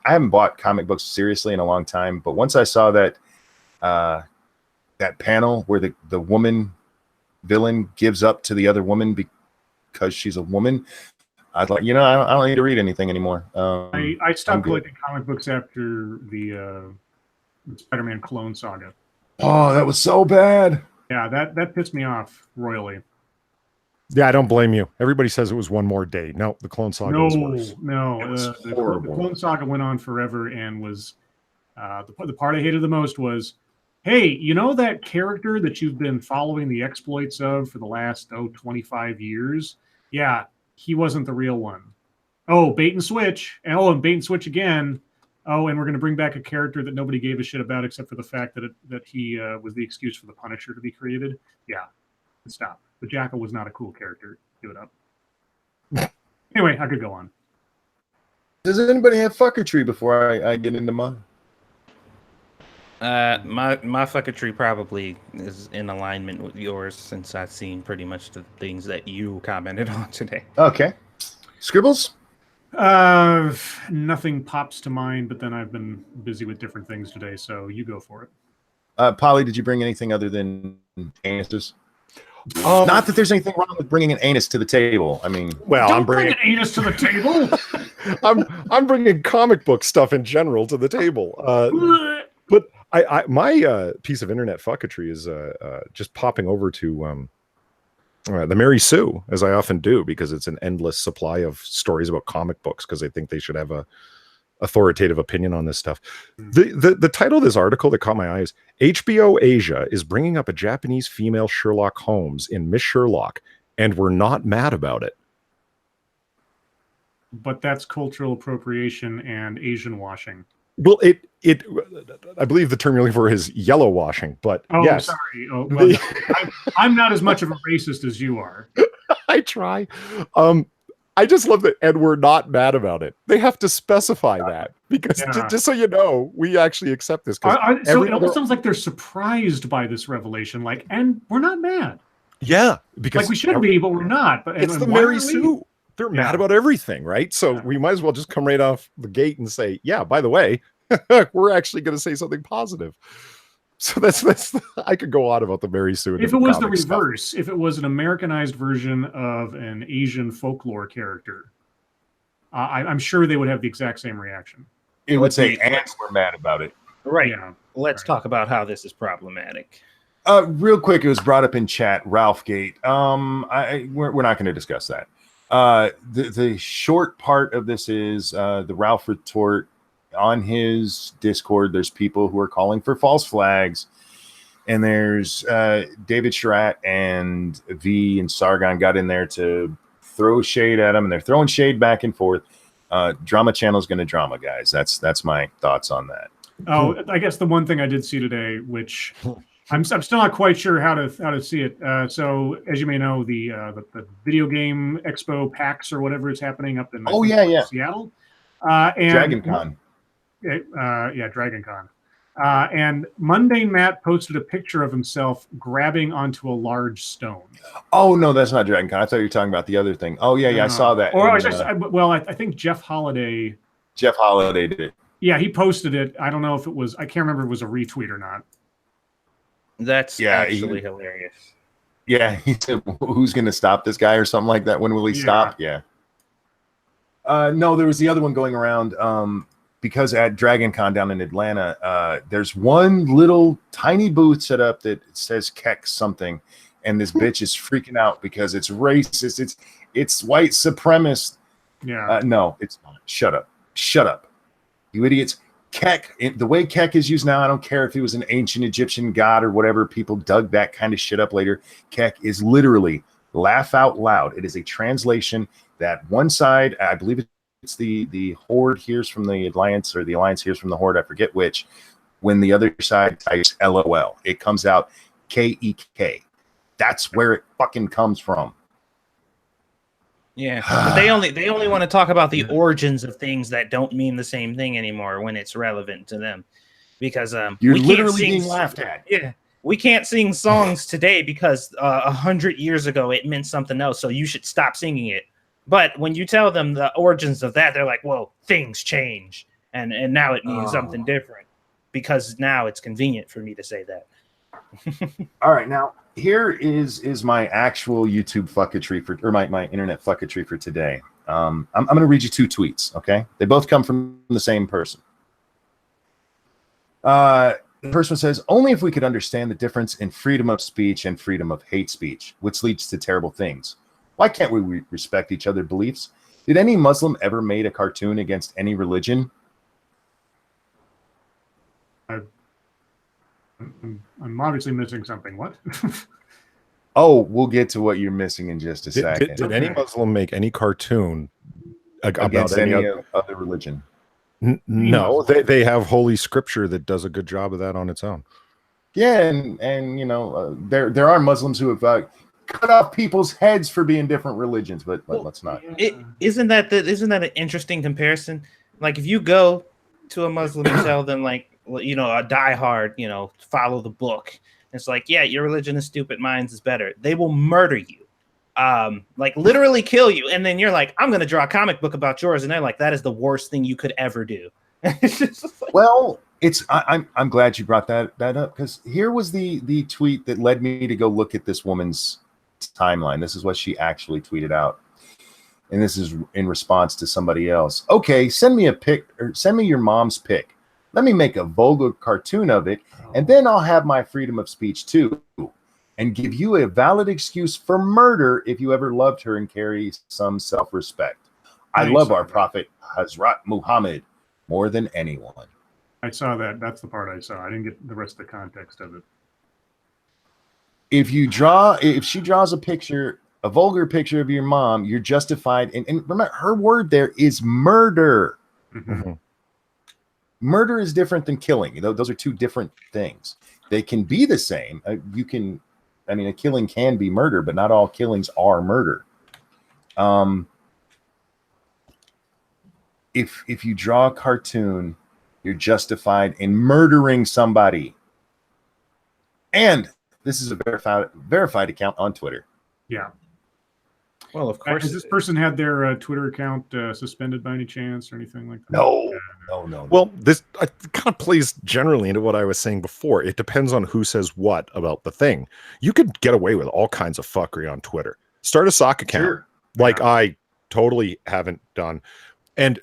haven't bought comic books seriously in a long time, but once I saw that that panel where the woman villain gives up to the other woman because she's a woman, I was like, I don't need to read anything anymore. I stopped collecting comic books after the Spider-Man Clone Saga. Oh, that was so bad. Yeah, that pissed me off royally. Yeah, I don't blame you. Everybody says it was one more day. No, the Clone Saga was worse. The Clone Saga went on forever and was the part I hated the most was, hey, you know that character that you've been following the exploits of for the last 25 years? Yeah, he wasn't the real one. Oh, bait and switch. And bait and switch again. Oh, and we're going to bring back a character that nobody gave a shit about except for the fact that he was the excuse for the Punisher to be created. Yeah, stop. The Jackal was not a cool character. Give it up. Anyway, I could go on. Does anybody have fucketry before I get into mine? My fucketry probably is in alignment with yours, since I've seen pretty much the things that you commented on today. Okay. Scribbles? Nothing pops to mind, but then I've been busy with different things today, so you go for it. Polly, did you bring anything other than anuses? Not that there's anything wrong with bringing an anus to the table. I mean, well, I'm bringing an anus to the table. I'm bringing comic book stuff in general to the table. But my piece of internet fucketry is just popping over to the Mary Sue, as I often do, because it's an endless supply of stories about comic books, because I think they should have a authoritative opinion on this stuff. The title of this article that caught my eye is HBO Asia is bringing up a Japanese female Sherlock Holmes in Miss Sherlock, and we're not mad about it. But that's cultural appropriation and Asian washing. Well, I believe the term you're looking for is yellow washing, but yes. Sorry. Oh, well, I'm not as much of a racist as you are. I try. I just love that, and we're not mad about it. They have to specify that, because just so you know, we actually accept this. So it almost sounds like they're surprised by this revelation, and we're not mad. Yeah, because we should be, but we're not. But it's the Mary Sue. They're mad about everything, right? So we might as well just come right off the gate and say, yeah, by the way, we're actually going to say something positive. So that's I could go on about the Mary Sue. If it was the reverse, if it was an Americanized version of an Asian folklore character, I'm sure they would have the exact same reaction. It would say, and we're mad about it. Right. Yeah. Let's talk about how this is problematic. Real quick, it was brought up in chat, Ralph Gate. We're not going to discuss that. The short part of this is the Ralph retort on his Discord. There's people who are calling for false flags, and there's David Sharat and V and Sargon got in there to throw shade at him, and they're throwing shade back and forth. Drama Channel is going to drama, guys. That's my thoughts on that. Oh, I guess the one thing I did see today, which I'm still not quite sure how to see it. So, as you may know, the video game expo PAX or whatever is happening up in Seattle. And Dragon Con. Dragon Con. And Mundane Matt posted a picture of himself grabbing onto a large stone. Oh no, that's not Dragon Con. I thought you were talking about the other thing. Oh yeah, I saw that. Or I think Jeff Holiday. Jeff Holiday did it. Yeah, he posted it. I don't know if it was. I can't remember if it was a retweet or not. That's actually hilarious. Yeah, he said, "Who's going to stop this guy?" or something like that. When will he stop? Yeah. No, there was the other one going around. Because at Dragon Con down in Atlanta, there's one little tiny booth set up that says Keck something, and this bitch is freaking out because it's racist. It's white supremacist. Yeah. No, it's not. Shut up, you idiots. Keck, the way Keck is used now, I don't care if he was an ancient Egyptian god or whatever. People dug that kind of shit up later. Keck is literally laugh out loud. It is a translation that one side, I believe it's the Horde hears from the Alliance, or the Alliance hears from the Horde, I forget which. When the other side types LOL, it comes out KEK. That's where it fucking comes from. Yeah, but they only want to talk about the origins of things that don't mean the same thing anymore when it's relevant to them, because you're literally being laughed at. Yeah, we can't sing songs today because 100 years ago it meant something else, so you should stop singing it. But when you tell them the origins of that, they're like, "Well, things change, and now it means something different because now it's convenient for me to say that." All right, now here is my actual YouTube fucketry or my internet fucketry for today. I'm going to read you two tweets, okay? They both come from the same person. The first one says, "Only if we could understand the difference in freedom of speech and freedom of hate speech, which leads to terrible things. Why can't we respect each other's beliefs? Did any Muslim ever made a cartoon against any religion?" I'm obviously missing something. What? Oh, we'll get to what you're missing in just a second. Did any Muslim make any cartoon against any other religion? No, they have holy scripture that does a good job of that on its own. Yeah, and you know, there are Muslims who have cut off people's heads for being different religions, but let's not. Isn't that an interesting comparison? Like, if you go to a Muslim and tell them, like, you know, a diehard, you know, follow the book. It's like, yeah, your religion is stupid, mine's is better. They will murder you, like literally kill you, and then you're like, I'm going to draw a comic book about yours, and they're like, that is the worst thing you could ever do. Well, I'm glad you brought that up, because here was the tweet that led me to go look at this woman's timeline. This is what she actually tweeted out, and this is in response to somebody else. "Okay, send me a pic, or send me your mom's pic. Let me make a vulgar cartoon of it, and then I'll have my freedom of speech too, and give you a valid excuse for murder if you ever loved her and carry some self-respect. I love our prophet Hazrat Muhammad more than anyone." I saw that. That's the part I saw. I didn't get the rest of the context of it. If she draws a picture, a vulgar picture of your mom, you're justified. And remember, her word there is murder. Mm-hmm. Murder is different than killing. You know, those are two different things. They can be the same. A killing can be murder, but not all killings are murder. If you draw a cartoon, you're justified in murdering somebody. And this is a verified account on Twitter. Yeah. Well, of course. Has this person had their Twitter account suspended by any chance or anything like that? No. Well, this kind of plays generally into what I was saying before. It depends on who says what about the thing. You could get away with all kinds of fuckery on Twitter. Start a sock account, like I totally haven't done, and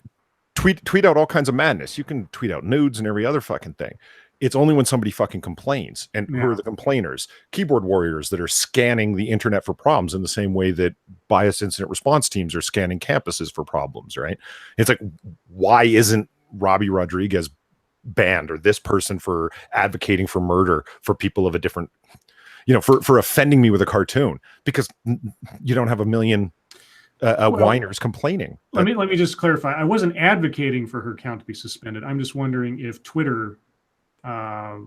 tweet out all kinds of madness. You can tweet out nudes and every other fucking thing. It's only when somebody fucking complains. And who are the complainers? Keyboard warriors that are scanning the internet for problems in the same way that biased incident response teams are scanning campuses for problems, right? It's like, why isn't Robbie Rodriguez banned, or this person for advocating for murder for people of a different, for offending me with a cartoon? Because you don't have a million whiners complaining. Let me just clarify. I wasn't advocating for her account to be suspended. I'm just wondering if Twitter... I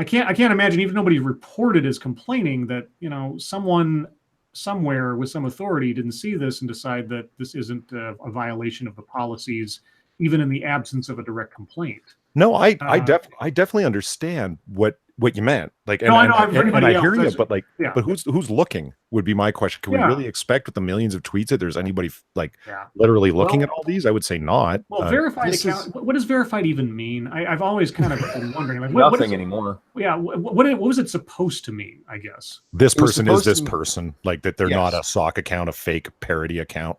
can't imagine, even nobody reported as complaining, that someone somewhere with some authority didn't see this and decide that this isn't a violation of the policies even in the absence of a direct complaint. No, I definitely understand what you meant. Like, and, No, I know. and I hear you, That's- but like, yeah. but who's looking would be my question. Can we Yeah. really expect with the millions of tweets that there's anybody like Yeah. literally looking Well- at all these? I would say not. Well, verified account. What does verified even mean? I've always kind of been wondering. Like, Nothing anymore. Yeah. What was it supposed to mean? I guess. This It was person is supposed this to- person, like that they're Yes. not a sock account, a fake parody account,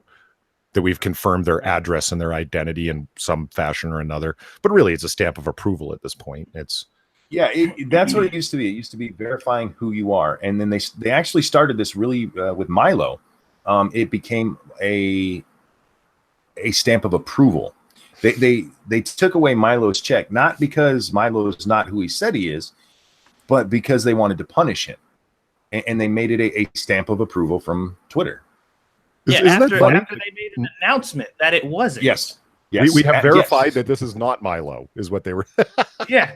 that we've confirmed their address and their identity in some fashion or another. But really, it's a stamp of approval at this point. It's Yeah, that's what it used to be. It used to be verifying who you are, and then they actually started this really with Milo. It became a stamp of approval. They took away Milo's check, not because Milo is not who he said he is, but because they wanted to punish him, and they made it a stamp of approval from Twitter. Isn't that after funny? they made an announcement that it wasn't. Yes. We have verified yes. that this is not Milo, is what they were. Yeah.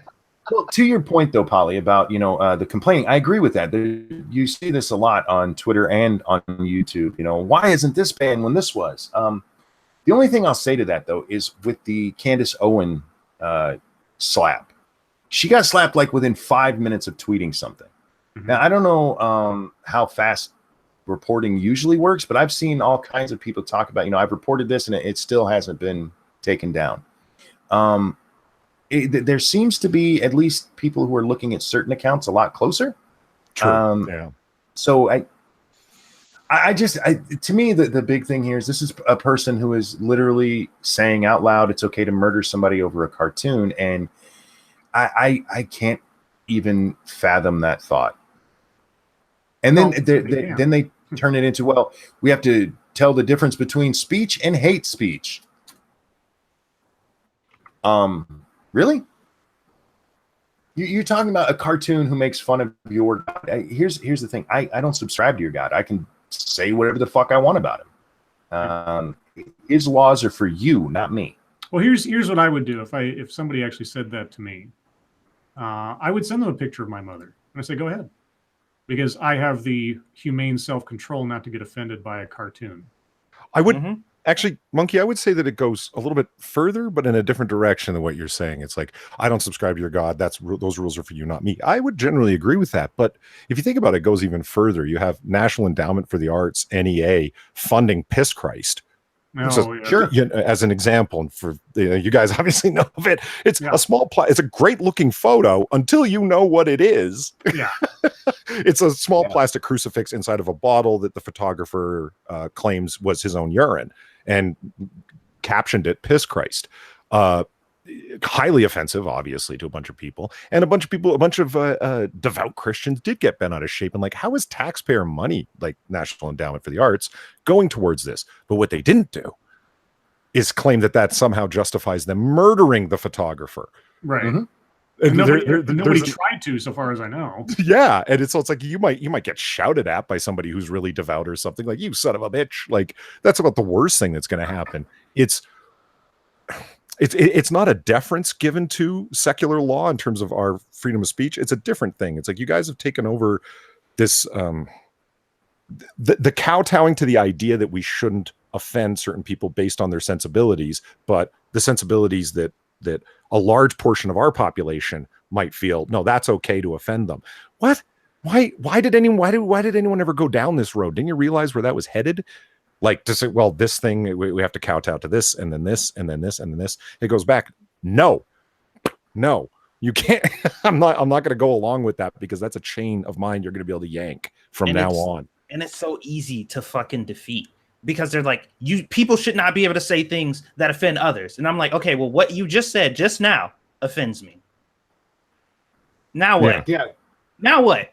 Well, to your point though, Polly, about the complaining, I agree with that. You see this a lot on Twitter and on YouTube. Why isn't this banned when this was? The only thing I'll say to that though is with the Candace Owen slap, she got slapped like within 5 minutes of tweeting something. Mhm. Now I don't know how fast reporting usually works, but I've seen all kinds of people talk about. I've reported this and it still hasn't been taken down. There seems to be at least people who are looking at certain accounts a lot closer. True. Yeah. So to me, the big thing here is this is a person who is literally saying out loud, it's okay to murder somebody over a cartoon. And I can't even fathom that thought. And then then they turn it into, well, we have to tell the difference between speech and hate speech. Really? You're talking about a cartoon who makes fun of your God. Here's the thing. I don't subscribe to your God. I can say whatever the fuck I want about him. His laws are for you, not me. Well, here's what I would do if somebody actually said that to me. I would send them a picture of my mother and I say, go ahead, because I have the humane self-control not to get offended by a cartoon. I would actually, Monkey, I would say that it goes a little bit further, but in a different direction than what you're saying. It's like, I don't subscribe to your God. Those rules are for you, not me. I would generally agree with that. But if you think about it, it goes even further. You have National Endowment for the Arts, NEA, funding Piss Christ. Sure. As an example, and for you guys obviously know of it. It's a small it's a great looking photo until you know what it is. Yeah. It's a small plastic crucifix inside of a bottle that the photographer claims was his own urine and captioned it Piss Christ. Highly offensive, obviously, to a bunch of people. And a bunch of devout Christians did get bent out of shape. And like, how is taxpayer money, like National Endowment for the Arts, going towards this? But what they didn't do is claim that somehow justifies them murdering the photographer. Right. Mm-hmm. And nobody tried to, so far as I know. Yeah, and it's like you might get shouted at by somebody who's really devout or something, like, you son of a bitch. Like, that's about the worst thing that's going to happen. It's not a deference given to secular law in terms of our freedom of speech. It's a different thing. It's like you guys have taken over this the kowtowing to the idea that we shouldn't offend certain people based on their sensibilities, but the sensibilities that a large portion of our population might feel, no, that's okay to offend them. What? Why did anyone ever go down this road? Didn't you realize where that was headed? Like, to say, well, this thing, we have to kowtow to this, and then this, and then this, and then this. It goes back. No, you can't. I'm not going to go along with that, because that's a chain of mine you're going to be able to yank from now on. And it's so easy to fucking defeat, because they're like, people should not be able to say things that offend others. And I'm like, okay, well, what you just said just now offends me. Now what? Yeah. Now what?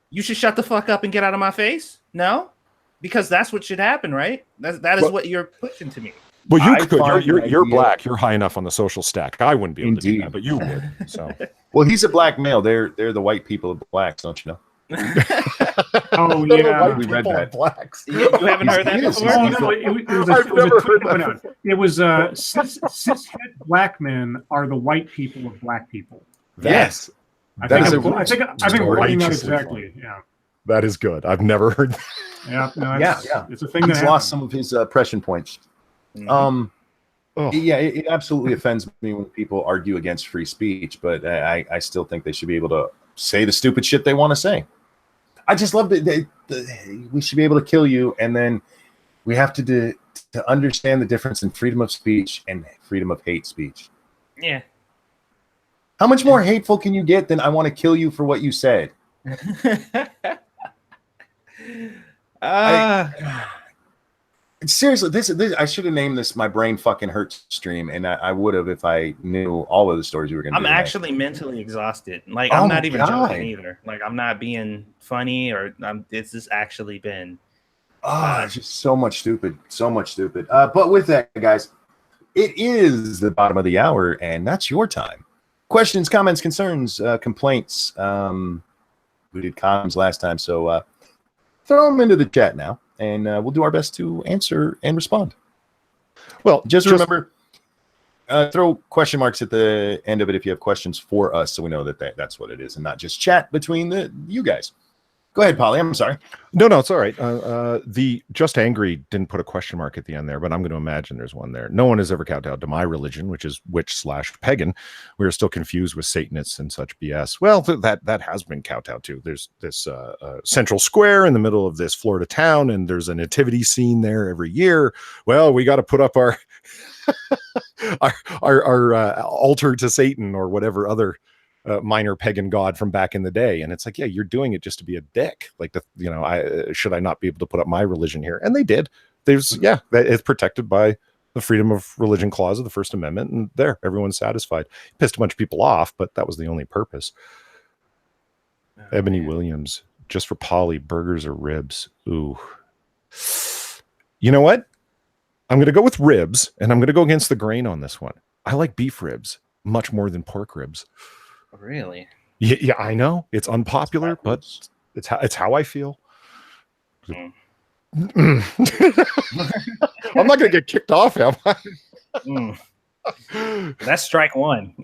You should shut the fuck up and get out of my face? No? Because that's what should happen, right? That is what you're pushing to me. Well, you could. You're black. You're high enough on the social stack. I wouldn't be able to do that, but you would. So. Well, he's a black male. They're the white people of blacks, don't you know? Oh yeah, we read that. Blacks. You haven't heard that before? Oh no, it was a tweet coming out. It was cishet black men are the white people of black people. Yes. I think we're writing that exactly. Funny. Yeah. That is good. I've never heard that. Yeah. No, yeah. It's a thing He's lost some of his pression points. Mm-hmm. Oh. Yeah, it absolutely offends me when people argue against free speech, but I still think they should be able to say the stupid shit they want to say. I just love that we should be able to kill you, and then we have to understand the difference in freedom of speech and freedom of hate speech. Yeah. How much more hateful can you get than I want to kill you for what you said? Seriously, this I should have named this "My Brain Fucking Hurts" stream, and I would have if I knew all of the stories you were going to do. I'm actually mentally exhausted. Like, Oh I'm my not even God. joking either. Like, I'm not being funny, or it's just actually been. It's just so much stupid. But with that, guys, it is the bottom of the hour, and that's your time. Questions, comments, concerns, complaints. We did comms last time, so throw them into the chat now, and we'll do our best to answer and respond. Well, just remember, throw question marks at the end of it if you have questions for us, so we know that's what it is, and not just chat between you guys. Go ahead, Polly. I'm sorry. No, it's all right. The Just Angry didn't put a question mark at the end there, but I'm going to imagine there's one there. No one has ever kowtowed to my religion, which is witch/pagan. We are still confused with Satanists and such BS. Well, that has been kowtowed to. There's this central square in the middle of this Florida town, and there's a nativity scene there every year. Well, we got to put up our our altar to Satan or whatever other minor pagan god from back in the day. And it's like, yeah, you're doing it just to be a dick. Like, should I not be able to put up my religion here? And they did. It's protected by the freedom of religion clause of the First Amendment, and there, everyone's satisfied. Pissed a bunch of people off, but that was the only purpose. Ebony Williams, just for Polly, burgers or ribs? Ooh. You know what? I'm going to go with ribs, and I'm going to go against the grain on this one. I like beef ribs much more than pork ribs. Really? Yeah, I know it's unpopular, but it's how I feel. I'm not going to get kicked off, am I? That's strike one.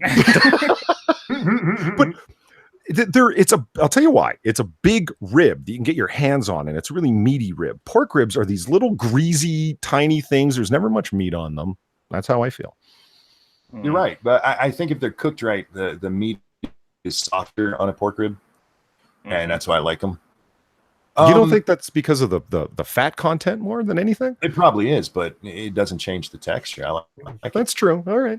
But I'll tell you why. It's a big rib that you can get your hands on, and it's a really meaty rib. Pork ribs are these little greasy, tiny things. There's never much meat on them. That's how I feel. You're right, but I think if they're cooked right, the meat is softer on a pork rib, and that's why I like them. You don't think that's because of the fat content more than anything? It probably is, but it doesn't change the texture. I like that's true. All right.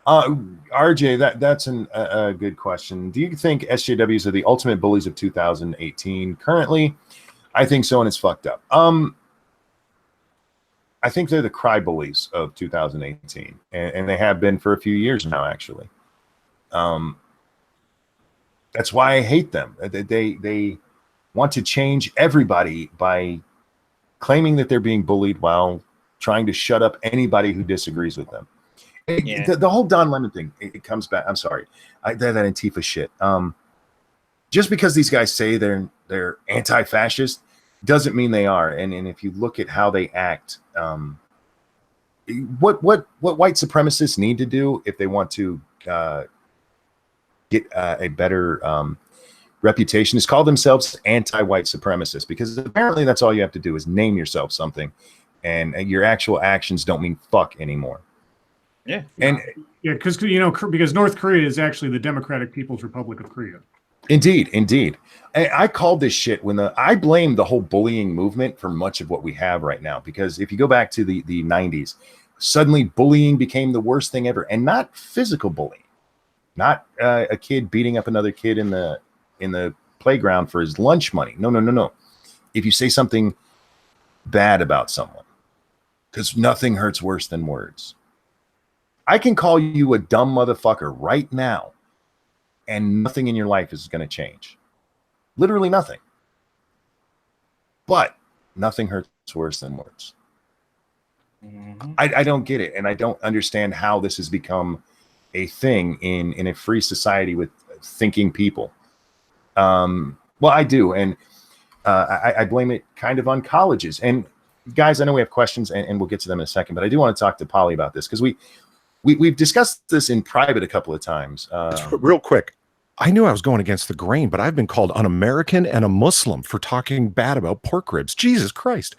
RJ, that's a good question. Do you think SJWs are the ultimate bullies of 2018? Currently, I think so, and it's fucked up. I think they're the cry bullies of 2018, and they have been for a few years now, actually. That's why I hate them. They want to change everybody by claiming that they're being bullied while trying to shut up anybody who disagrees with them. The whole Don Lemon thing, it comes back. I'm sorry. That Antifa shit. Just because these guys say they're anti-fascist doesn't mean they are. And if you look at how they act, what white supremacists need to do if they want to get a better reputation is call themselves anti-white supremacists, because apparently that's all you have to do is name yourself something, and your actual actions don't mean fuck anymore. Yeah, because North Korea is actually the Democratic People's Republic of Korea. Indeed. I called this shit I blame the whole bullying movement for much of what we have right now, because if you go back to the 90s, suddenly bullying became the worst thing ever, and not physical bullying, not a kid beating up another kid in the playground for his lunch money. No. If you say something bad about someone, because nothing hurts worse than words. I can call you a dumb motherfucker right now, and nothing in your life is going to change. Literally nothing. But nothing hurts worse than words. Mm-hmm. I don't get it, and I don't understand how this has become a thing in a free society with thinking people. Well, I do, and I blame it kind of on colleges. And guys, I know we have questions, and we'll get to them in a second, but I do want to talk to Polly about this, because we've discussed this in private a couple of times. Real quick, I knew I was going against the grain, but I've been called un-American and a Muslim for talking bad about pork ribs. Jesus Christ.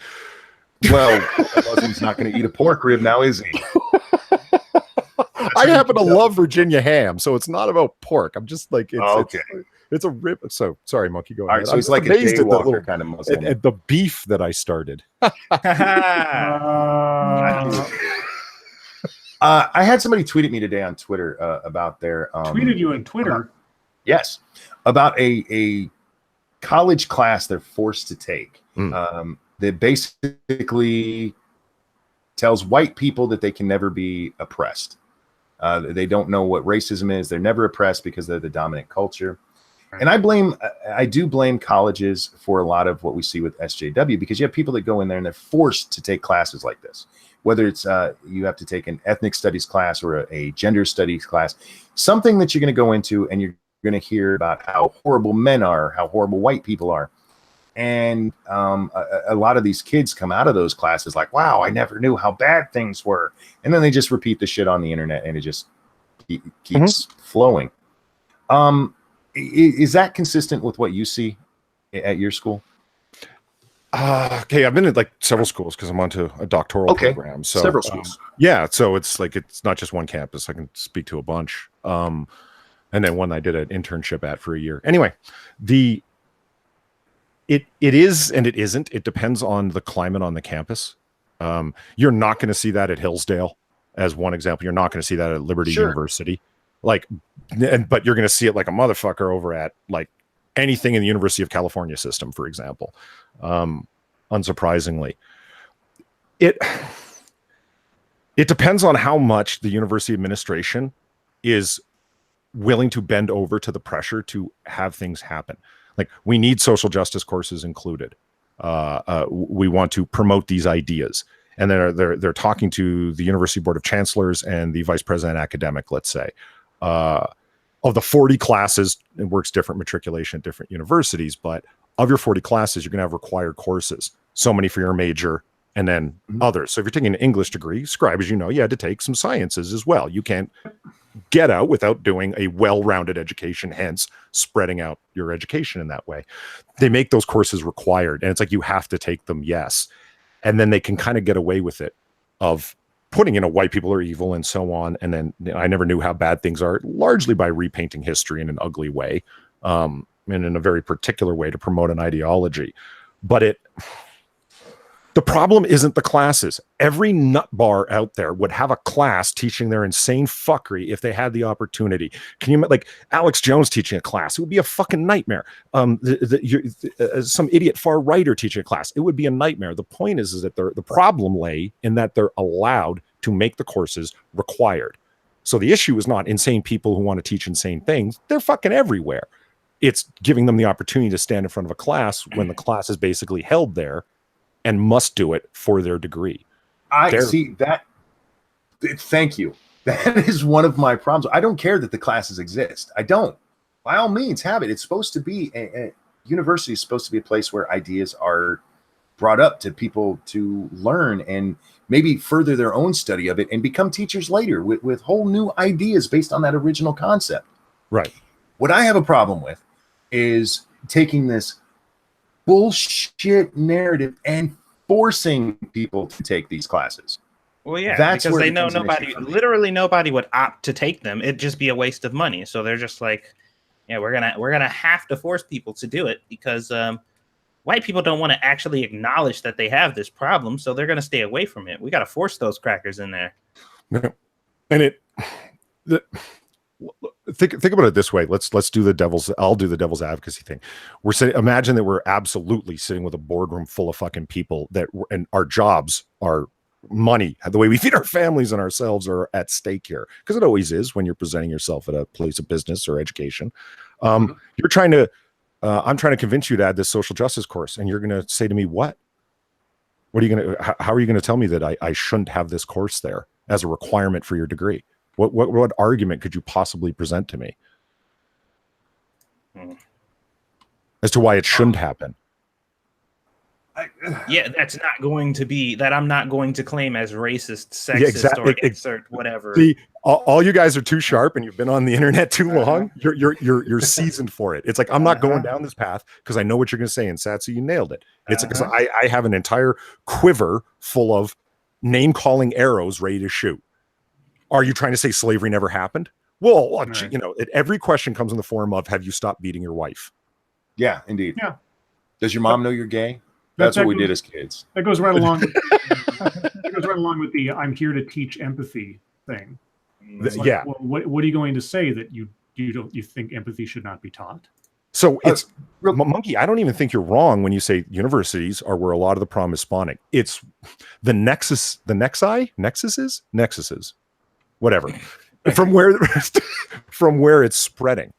Well, a Muslim's not going to eat a pork rib now, is he? I happen to love Virginia ham, so it's not about pork. I'm just like, it's a rip. So sorry, Monkey, go ahead. All right, so it's I'm like a amazed at the daywalker kind of Muslim. at the beef that I started. I had somebody tweet at me today on Twitter about their Tweeted you on Twitter. About a college class they're forced to take that basically tells white people that they can never be oppressed. They don't know what racism is. They're never oppressed because they're the dominant culture. And I do blame colleges for a lot of what we see with SJW, because you have people that go in there and they're forced to take classes like this. Whether it's you have to take an ethnic studies class or a gender studies class, something that you're going to go into and you're going to hear about how horrible men are, how horrible white people are. And a lot of these kids come out of those classes like, wow, I never knew how bad things were. And then they just repeat the shit on the internet and it just keeps flowing. Is that consistent with what you see at your school? Okay, I've been at like several schools because I'm onto a doctoral program. So several schools. So it's like it's not just one campus. I can speak to a bunch. And then one I did an internship at for a year. Anyway, it is and it isn't. It depends on the climate on the campus. You're not going to see that at Hillsdale, as one example. You're not going to see that at Liberty University. But you're going to see it like a motherfucker over at like anything in the University of California system, for example. Unsurprisingly, it depends on how much the university administration is willing to bend over to the pressure to have things happen. Like, we need social justice courses included. We want to promote these ideas, and they're talking to the University Board of Chancellors and the Vice President Academic, let's say. Of the 40 classes, it works different matriculation at different universities, but of your 40 classes, you're going to have required courses. So many for your major, and then others. So if you're taking an English degree, Scribe, as you know, you had to take some sciences as well. You can't get out without doing a well-rounded education, hence spreading out your education in that way. They make those courses required, and it's like you have to take them, yes. And then they can kind of get away with it of putting in a white people are evil and so on. And then I never knew how bad things are, largely by repainting history in an ugly way, and in a very particular way to promote an ideology. But the problem isn't the classes. Every nut bar out there would have a class teaching their insane fuckery if they had the opportunity. Can you, like Alex Jones teaching a class? It would be a fucking nightmare. Some idiot far righter teaching a class. It would be a nightmare. The point is that the problem lay in that they're allowed to make the courses required. So the issue is not insane people who want to teach insane things. They're fucking everywhere. It's giving them the opportunity to stand in front of a class when the class is basically held there and must do it for their degree. I see that. Thank you. That is one of my problems. I don't care that the classes exist. I don't. By all means, have it. It's supposed to be a university is supposed to be a place where ideas are brought up to people to learn and maybe further their own study of it and become teachers later with whole new ideas based on that original concept. Right. What I have a problem with is taking this bullshit narrative and forcing people to take these classes. Well, yeah, that's because where they know literally nobody would opt to take them. It'd just be a waste of money. So they're just like, yeah, we're gonna have to force people to do it because white people don't want to actually acknowledge that they have this problem, so they're gonna stay away from it. We got to force those crackers in there. And think about it this way. Let's do I'll do the devil's advocacy thing. Imagine that we're absolutely sitting with a boardroom full of fucking people and our jobs are money, the way we feed our families and ourselves are at stake here, because it always is when you're presenting yourself at a place of business or education. I'm trying to convince you to add this social justice course, and you're going to say to me, how are you going to tell me that I shouldn't have this course there as a requirement for your degree? What argument could you possibly present to me as to why it shouldn't happen? Yeah, that's not going to be that. I'm not going to claim as racist, sexist, or insert whatever. See, all you guys are too sharp, and you've been on the internet too long. You're seasoned for it. It's like I'm not going down this path because I know what you're going to say. And Satsu, you nailed it. It's because I have an entire quiver full of name calling arrows ready to shoot. Are you trying to say slavery never happened? Well, Right. you know, every question comes in the form of, have you stopped beating your wife? Yeah, indeed. Yeah. Does your mom know you're gay? That's what we did as kids. That goes right along. That goes right along with the "I'm here to teach empathy" thing. It's like, Yeah. well, what are you going to say that you think empathy should not be taught? So it's Monkey. I don't even think you're wrong when you say universities are where a lot of the problem is spawning. It's the nexuses, whatever, from where it's spreading.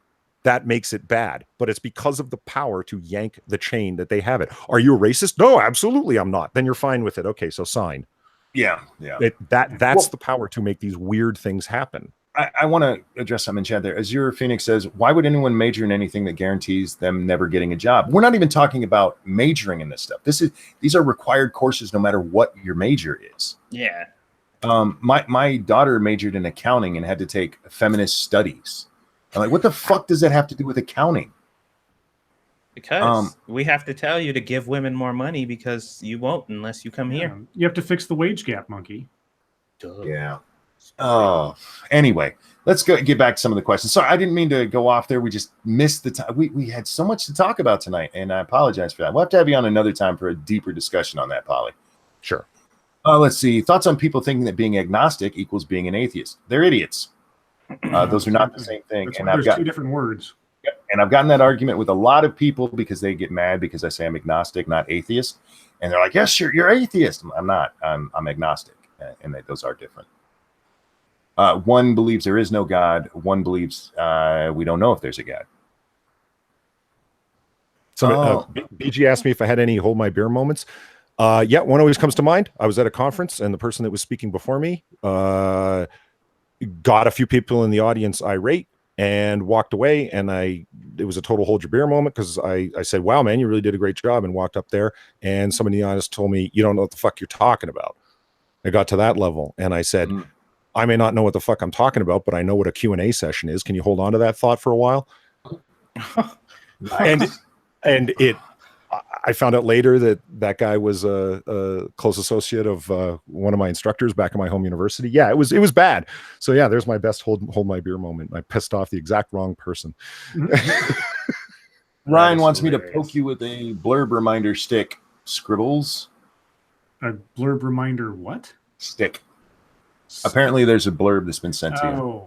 That makes it bad, but it's because of the power to yank the chain that they have it. Are you a racist? No, absolutely, I'm not. Then you're fine with it. Okay, so sign. Yeah. That's the power to make these weird things happen. I want to address something in chat there. Azure Phoenix says, why would anyone major in anything that guarantees them never getting a job? We're not even talking about majoring in this stuff. These are required courses no matter what your major is. Yeah. My daughter majored in accounting and had to take feminist studies. I'm like, what the fuck does that have to do with accounting? Because we have to tell you to give women more money because you won't unless you come here. You have to fix the wage gap, Monkey. Duh. Yeah. Oh, anyway, let's get back to some of the questions. Sorry, I didn't mean to go off there. We just missed the time. We had so much to talk about tonight, and I apologize for that. We'll have to have you on another time for a deeper discussion on that, Polly. Sure. Let's see. Thoughts on people thinking that being agnostic equals being an atheist? They're idiots. Those are not the same thing. That's and why I've there's got two different words. And I've gotten that argument with a lot of people because they get mad because I say I'm agnostic, not atheist, and they're like, "Yes, you're atheist." I'm not. I'm agnostic, and those are different. One believes there is no God. One believes we don't know if there's a God. So BG asked me if I had any hold my beer moments. Yeah, one always comes to mind. I was at a conference, and the person that was speaking before me got a few people in the audience irate and walked away. And it was a total hold your beer moment because I said, "Wow, man, you really did a great job," and walked up there. And somebody in the audience told me, "You don't know what the fuck you're talking about." I got to that level, and I said, I may not know what the fuck I'm talking about, but I know what a Q&A session is. Can you hold on to that thought for a while? And I found out later that guy was a close associate of one of my instructors back in my home university. Yeah, it was bad. So yeah, there's my best hold my beer moment. I pissed off the exact wrong person. Ryan wants me to poke you with a blurb reminder stick. Scribbles. A blurb reminder what? Stick. Apparently there's a blurb that's been sent to you.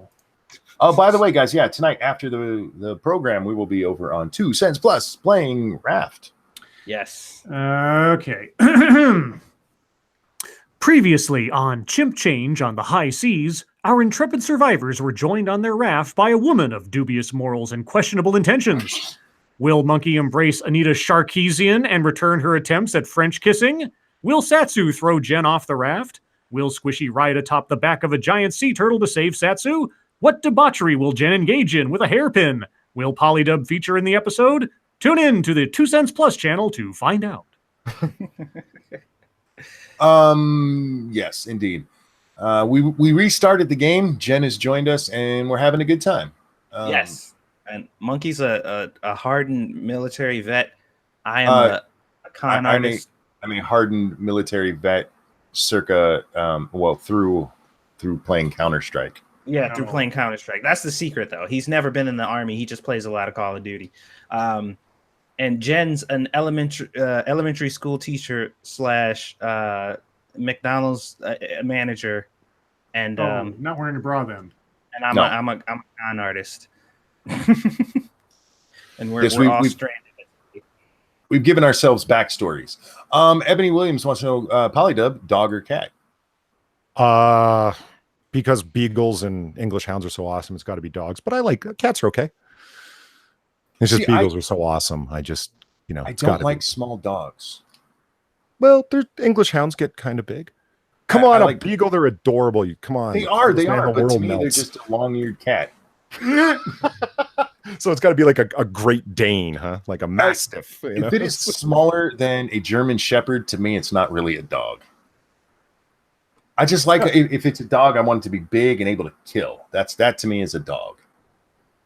Oh, by the way, guys, yeah, tonight after the program, we will be over on 2 Cents Plus playing Raft. Yes. Okay. Previously on Chimp Change on the High Seas, our intrepid survivors were joined on their raft by a woman of dubious morals and questionable intentions. Will Monkey embrace Anita Sharkeesian and return her attempts at French kissing? Will Satsu throw Jen off the raft? Will Squishy ride atop the back of a giant sea turtle to save Satsu? What debauchery will Jen engage in with a hairpin? Will Polydub feature in the episode? Tune in to the 2 Cents Plus channel to find out. Yes, indeed. We restarted the game. Jen has joined us, and we're having a good time. Yes. And Monkey's a hardened military vet. I am a con artist. I'm a hardened military vet, circa through playing Counter-Strike. Yeah, through playing Counter-Strike. That's the secret, though. He's never been in the army. He just plays a lot of Call of Duty. And Jen's an elementary school teacher / McDonald's manager. And not wearing a bra then. And I'm a con artist. And we're all stranded. We've given ourselves backstories. Ebony Williams wants to know, Polydub, dog or cat? Because beagles and English hounds are so awesome, it's got to be dogs. But I like cats are okay. It's just beagles are so awesome. I just, I don't like small dogs. Well, English hounds get kind of big. Come on, a beagle, they're adorable. Come on. They are. But to me, they're just a long-eared cat. So it's got to be like a Great Dane, huh? Like a Mastiff. If it is smaller than a German Shepherd, to me, it's not really a dog. I just like if it's a dog, I want it to be big and able to kill. That to me is a dog.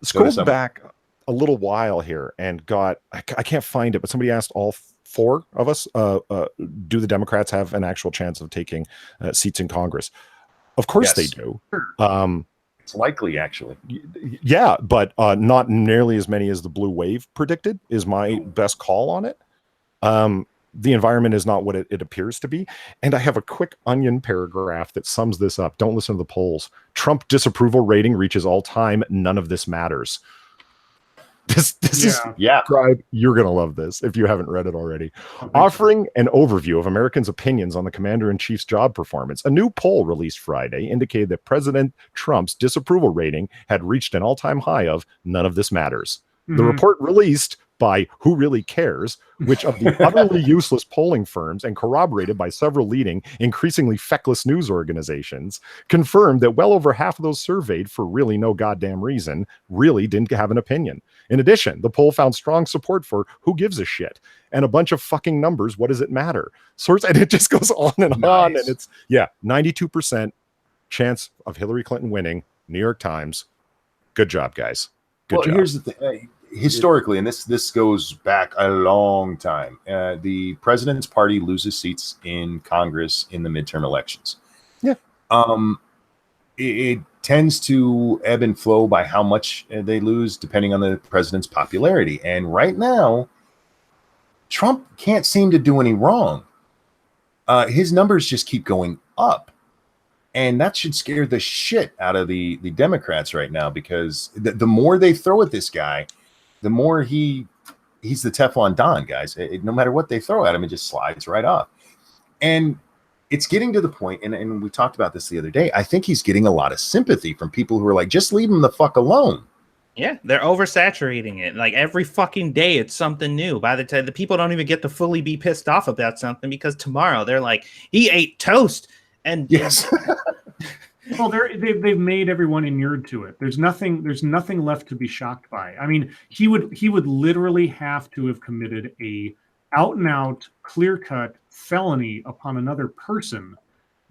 Scrolled back a little while here and I can't find it, but somebody asked all 4 of us, do the Democrats have an actual chance of taking seats in Congress? Of course they Yes. do. It's likely, actually. Yeah, but not nearly as many as the blue wave predicted is my best call on it. The environment is not what it appears to be. And I have a quick onion paragraph that sums this up. Don't listen to the polls. Trump disapproval rating reaches all time. None of this matters. This is Scribe. You're going to love this if you haven't read it already. Offering an overview of Americans' opinions on the commander-in-chief's job performance, a new poll released Friday indicated that President Trump's disapproval rating had reached an all-time high of none of this matters. The report released by Who Really Cares, which of the utterly useless polling firms and corroborated by several leading, increasingly feckless news organizations, confirmed that well over half of those surveyed for really no goddamn reason really didn't have an opinion. In addition, the poll found strong support for who gives a shit and a bunch of fucking numbers. What does it matter? Source, and it just goes on and on. And it's 92% chance of Hillary Clinton winning. New York Times. Good job, guys. Good job. Here's the thing. Historically, and this goes back a long time, the president's party loses seats in Congress in the midterm elections. Yeah. It tends to ebb and flow by how much they lose depending on the president's popularity. And right now, Trump can't seem to do any wrong. His numbers just keep going up. And that should scare the shit out of the Democrats right now, because the more they throw at this guy, the more he's the Teflon Don, guys. No matter what they throw at him, it just slides right off. And it's getting to the point, and we talked about this the other day, I think he's getting a lot of sympathy from people who are like, just leave him the fuck alone. Yeah, they're oversaturating it. Like every fucking day, it's something new. By the time the people don't even get to fully be pissed off about something, because tomorrow they're like, he ate toast. And yes. Well, they've made everyone inured to it. There's nothing left to be shocked by. I mean, he would literally have to have committed a out and out, clear cut felony upon another person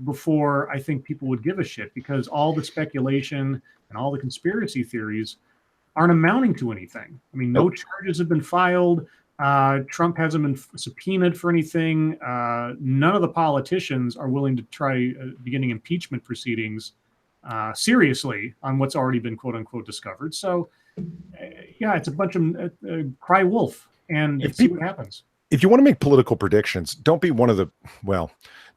before I think people would give a shit, because all the speculation and all the conspiracy theories aren't amounting to anything. I mean, no charges have been filed. Trump hasn't been subpoenaed for anything. None of the politicians are willing to try beginning impeachment proceedings seriously on what's already been quote unquote discovered. So, it's a bunch of cry wolf, and see what happens. If you want to make political predictions, don't be one of the,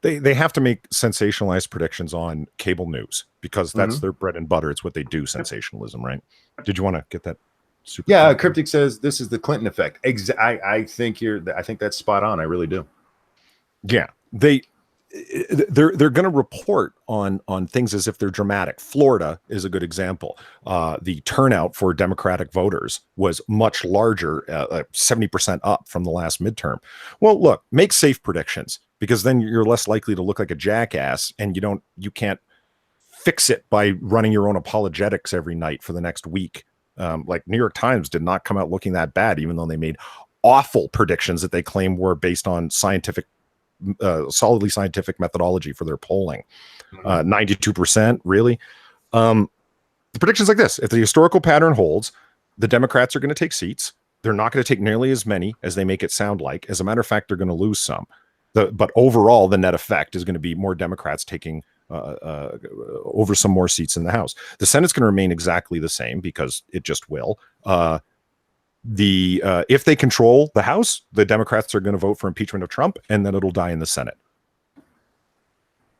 they have to make sensationalized predictions on cable news, because that's their bread and butter. It's what they do, sensationalism, right? Did you want to get that? Super Cryptic says this is the Clinton effect. I think that's spot on. I really do. Yeah, they're going to report on things as if they're dramatic. Florida is a good example. The turnout for Democratic voters was much larger, 70% up from the last midterm. Well, look, make safe predictions, because then you're less likely to look like a jackass, and you can't fix it by running your own apologetics every night for the next week. Like New York Times did not come out looking that bad, even though they made awful predictions that they claim were based on solidly scientific methodology for their polling. 92%, really. The predictions like this: if the historical pattern holds, the Democrats are going to take seats. They're not going to take nearly as many as they make it sound like. As a matter of fact, they're going to lose some. But overall, the net effect is going to be more Democrats taking over some more seats in the House. The Senate's going to remain exactly the same, because it just will. If they control the House, the Democrats are going to vote for impeachment of Trump, and then it'll die in the Senate.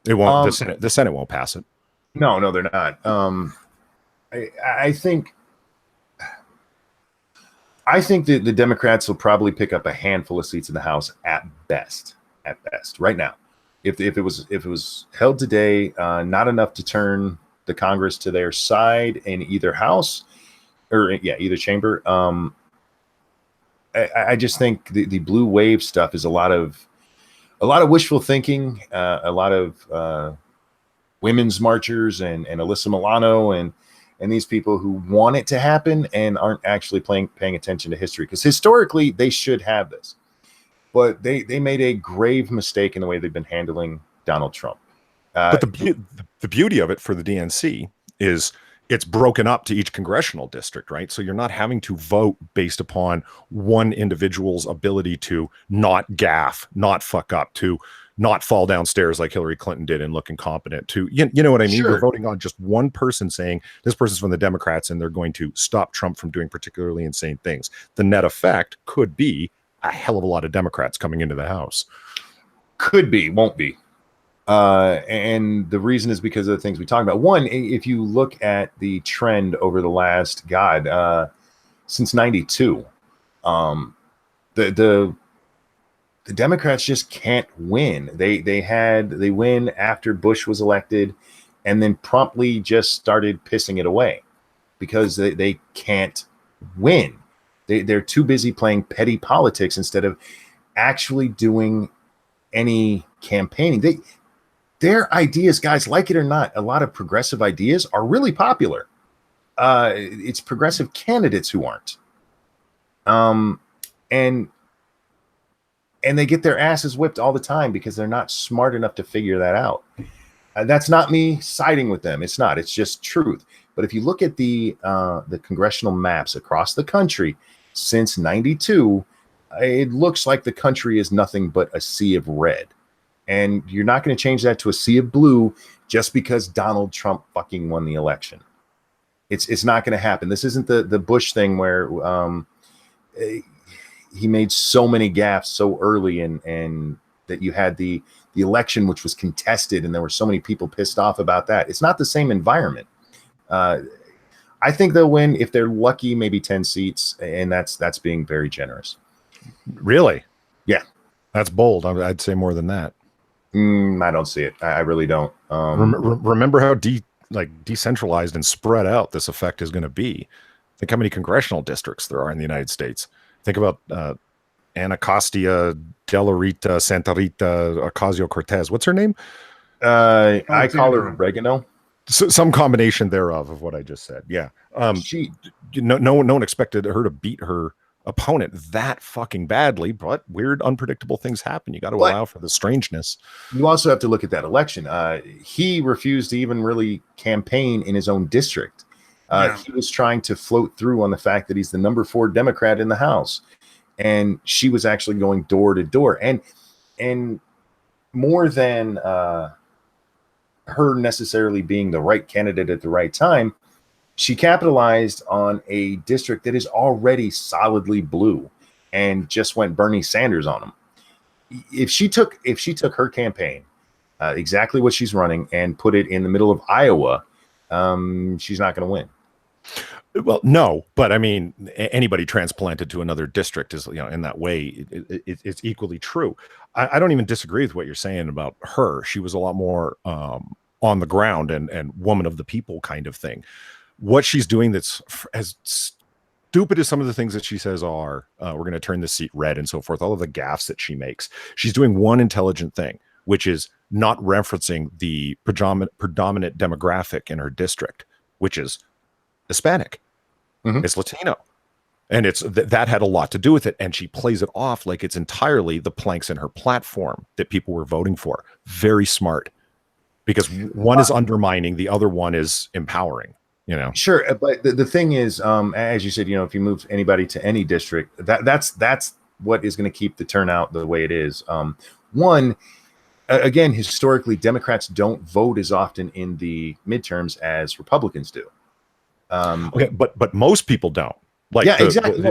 It won't. The Senate won't pass it. No, they're not. I think that the Democrats will probably pick up a handful of seats in the House at best. Right now. If it was held today, not enough to turn the Congress to their side in either house or either chamber. I just think the blue wave stuff is a lot of wishful thinking, a lot of women's marchers and Alyssa Milano and these people who want it to happen and aren't actually paying attention to history, because historically they should have this. But they made a grave mistake in the way they've been handling Donald Trump. But the beauty of it for the DNC is it's broken up to each congressional district, right? So you're not having to vote based upon one individual's ability to not gaffe, not fuck up, to not fall downstairs like Hillary Clinton did and look incompetent, to, you know what I mean? Sure. We're voting on just one person saying this person's from the Democrats and they're going to stop Trump from doing particularly insane things. The net effect could be a hell of a lot of Democrats coming into the House. Could be, won't be. And the reason is because of the things we talked about. One, if you look at the trend over the last, since 92, the Democrats just can't win. They win after Bush was elected, and then promptly just started pissing it away because they can't win. They're too busy playing petty politics instead of actually doing any campaigning. Their ideas, guys, like it or not, a lot of progressive ideas are really popular. It's progressive candidates who aren't. And they get their asses whipped all the time because they're not smart enough to figure that out. That's not me siding with them. It's not. It's just truth. But if you look at the congressional maps across the country since 92, it looks like the country is nothing but a sea of red. And you're not going to change that to a sea of blue just because Donald Trump fucking won the election. It's not going to happen. This isn't the Bush thing where he made so many gaffes so early and that you had the election, which was contested, and there were so many people pissed off about that. It's not the same environment. I think they'll win if they're lucky, maybe 10 seats, and that's being very generous. Really? Yeah. That's bold. I'd say more than that. I don't see it. I really don't. Remember how decentralized and spread out this effect is going to be. Think how many congressional districts there are in the United States. Think about Anacostia, De La Rita, Santa Rita, Ocasio-Cortez. What's her name? I call her oregano. So, some combination thereof of what I just said. Yeah. No one expected her to beat her opponent that fucking badly, but weird, unpredictable things happen. You got to allow for the strangeness. You also have to look at that election. He refused to even really campaign in his own district. He was trying to float through on the fact that he's the number 4 Democrat in the House, and she was actually going door to door. And more than her necessarily being the right candidate at the right time, she capitalized on a district that is already solidly blue and just went Bernie Sanders on them. If she took her campaign, exactly what she's running, and put it in the middle of Iowa, she's not going to win. Well, no, but I mean, anybody transplanted to another district is, in that way, it's equally true. I don't even disagree with what you're saying about her. She was a lot more on the ground and woman of the people kind of thing. What she's doing that's as stupid as some of the things that she says are, we're going to turn the seat red and so forth, all of the gaffes that she makes. She's doing one intelligent thing, which is not referencing the predominant demographic in her district, which is Hispanic. Mm-hmm. It's Latino. And it's that had a lot to do with it. And she plays it off like it's entirely the planks in her platform that people were voting for. Very smart. Because one is undermining, the other one is empowering. Sure, but the thing is, as you said, if you move anybody to any district, that's what is going to keep the turnout the way it is. One, again, historically, Democrats don't vote as often in the midterms as Republicans do. Okay, but most people don't. Exactly.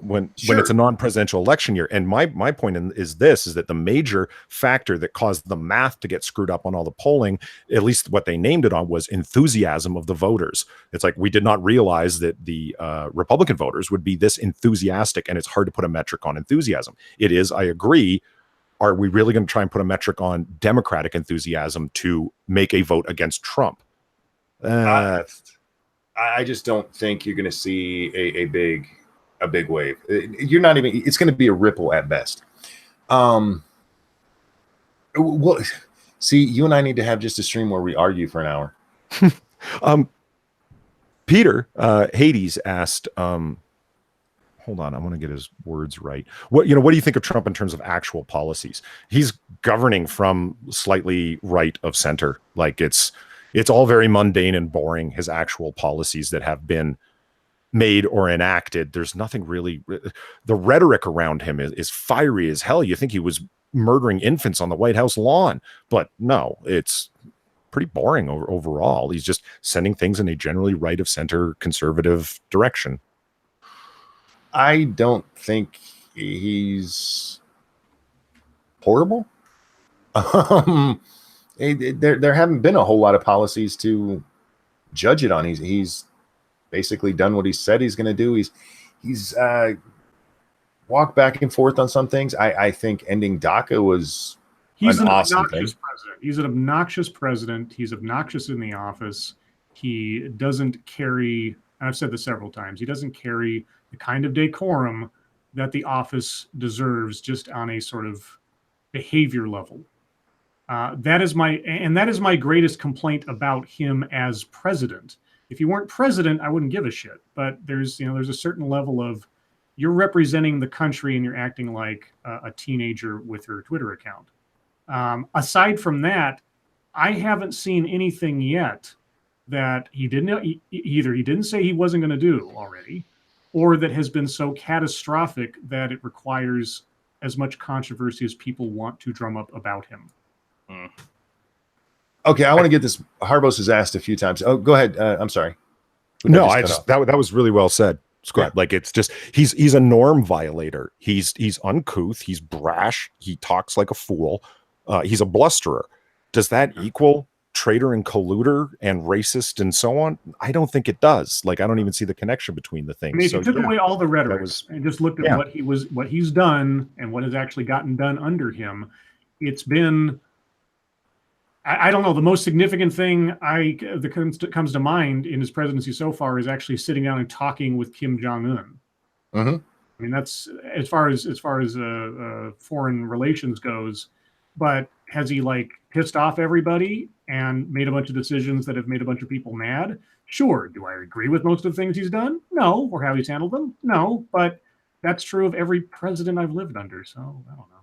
When it's a non-presidential election year, and my point is that the major factor that caused the math to get screwed up on all the polling, at least what they named it on, was enthusiasm of the voters. It's like we did not realize that the Republican voters would be this enthusiastic, and it's hard to put a metric on enthusiasm. It is, I agree. Are we really going to try and put a metric on Democratic enthusiasm to make a vote against Trump? I just don't think you're going to see a big wave. You're not even. It's going to be a ripple at best. Well, see, you and I need to have just a stream where we argue for an hour. Peter Hades asked. Hold on, I want to get his words right. What do you think of Trump in terms of actual policies? He's governing from slightly right of center. Like it's all very mundane and boring, his actual policies that have been made or enacted. There's nothing really. The rhetoric around him is fiery as hell. You think he was murdering infants on the White House lawn. But no, it's pretty boring overall. He's just sending things in a generally right of center conservative direction. I don't think he's horrible. There haven't been a whole lot of policies to judge it on. He's basically done what he said he's going to do. He's walked back and forth on some things. I think ending DACA was an awesome obnoxious president. He's an obnoxious president. He's obnoxious in the office. He doesn't carry, and I've said this several times, he doesn't carry the kind of decorum that the office deserves just on a sort of behavior level. That is my greatest complaint about him as president. If you weren't president, I wouldn't give a shit. But there's a certain level of, you're representing the country and you're acting like a teenager with your Twitter account. Aside from that, I haven't seen anything yet that he didn't say he wasn't going to do already, or that has been so catastrophic that it requires as much controversy as people want to drum up about him. Okay, I want to get this. Harbos has asked a few times. Oh, go ahead. I'm sorry. No, that was really well said, Scribe. Yeah. Like, it's just he's a norm violator. He's uncouth. He's brash. He talks like a fool. He's a blusterer. Does that equal traitor and colluder and racist and so on? I don't think it does. Like, I don't even see the connection between the things. I mean, if you took away all the rhetoric and just looked at what he's done and what has actually gotten done under him, it's been, I don't know, the most significant thing that comes to mind in his presidency so far is actually sitting down and talking with Kim Jong-un. Mm-hmm. I mean, that's as far as foreign relations goes. But has he pissed off everybody and made a bunch of decisions that have made a bunch of people mad? Sure. Do I agree with most of the things he's done? No. Or how he's handled them? No. But that's true of every president I've lived under. So I don't know.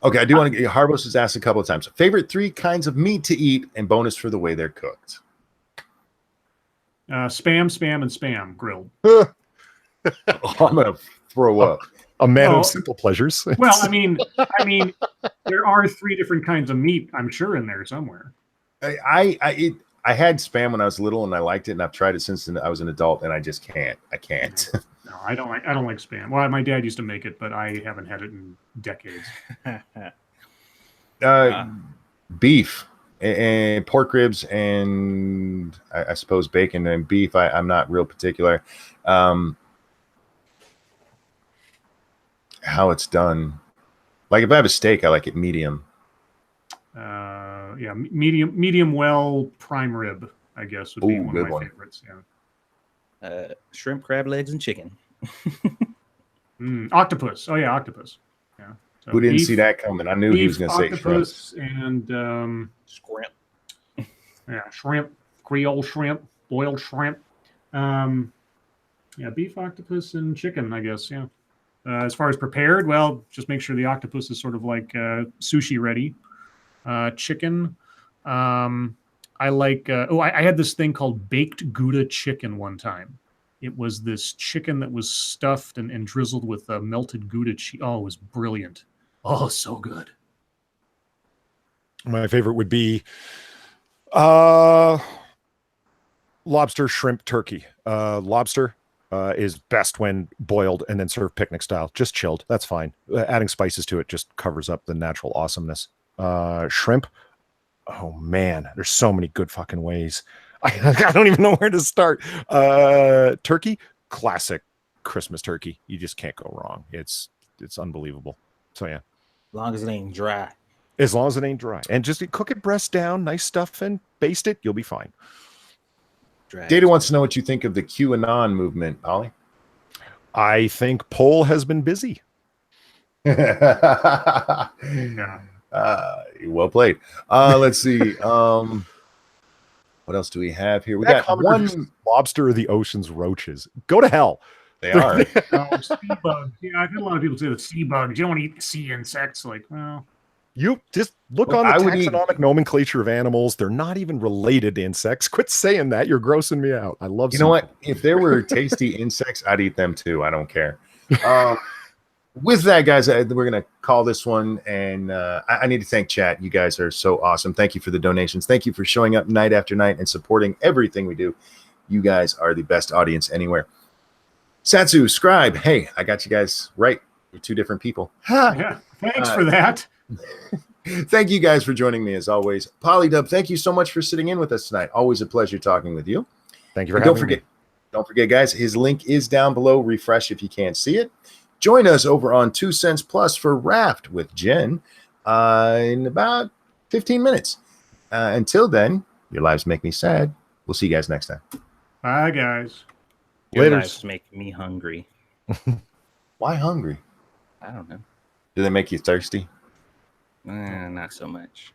Okay, I do want to get Harbos has asked a couple of times. Favorite 3 kinds of meat to eat, and bonus for the way they're cooked. Spam, and spam grilled. I'm gonna throw up. A man of simple pleasures. Well, I mean, there are 3 different kinds of meat, I'm sure, in there somewhere. I had spam when I was little, and I liked it, and I've tried it since I was an adult, and I just can't. I can't. No, I don't like spam. Well, my dad used to make it, but I haven't had it in decades. Beef and pork ribs, and I suppose bacon and beef. I'm not real particular. How it's done. Like, if I have a steak, I like it medium. Medium well prime rib, I guess, would be one of my favorites. Yeah. Shrimp, crab legs, and chicken. Octopus. Oh yeah, octopus. Yeah. So who didn't see that coming? I knew he was going to say octopus and shrimp. Yeah, shrimp, Creole shrimp, boiled shrimp. Beef, octopus, and chicken, I guess. Yeah. As far as prepared, well, just make sure the octopus is sort of like sushi ready. Chicken. I like. I had this thing called baked Gouda chicken one time. It was this chicken that was stuffed and drizzled with melted Gouda cheese. Oh, it was brilliant. Oh, so good. My favorite would be lobster, shrimp, turkey. Lobster is best when boiled and then served picnic style, just chilled. That's fine. Adding spices to it just covers up the natural awesomeness. Shrimp. Oh man, there's so many good fucking ways. I don't even know where to start. Turkey, classic Christmas turkey. You just can't go wrong. It's unbelievable. So yeah. As long as it ain't dry. As long as it ain't dry. And just cook it breast down, nice stuff, and baste it, you'll be fine. Data wants to know what you think of the QAnon movement, Ollie. I think Poll has been busy. Yeah. Well played. Let's see. What else do we have here? We got one lobster of the ocean's roaches. Go to hell. They are. Sea bugs. Yeah, I've had a lot of people say the sea bugs. You don't eat sea insects. Like, well, you just look on the taxonomic nomenclature of animals. They're not even related to insects. Quit saying that. You're grossing me out. I love. You know what? If there were tasty insects, I'd eat them too. I don't care. with that, guys, we're going to call this one. And I need to thank chat. You guys are so awesome. Thank you for the donations. Thank you for showing up night after night and supporting everything we do. You guys are the best audience anywhere. Satsu, Scribe. Hey, I got you guys right. You're two different people. Ha! Yeah, thanks for that. Thank you guys for joining me as always. Polydub, thank you so much for sitting in with us tonight. Always a pleasure talking with you. Thank you for And having me. Don't forget, guys, his link is down below. Refresh if you can't see it. Join us over on 2 Cents Plus for Raft with Jen in about 15 minutes. Until then, your lives make me sad. We'll see you guys next time. Bye, guys. Your Later. lives make me hungry. Why hungry? I don't know. Do they make you thirsty? Not so much.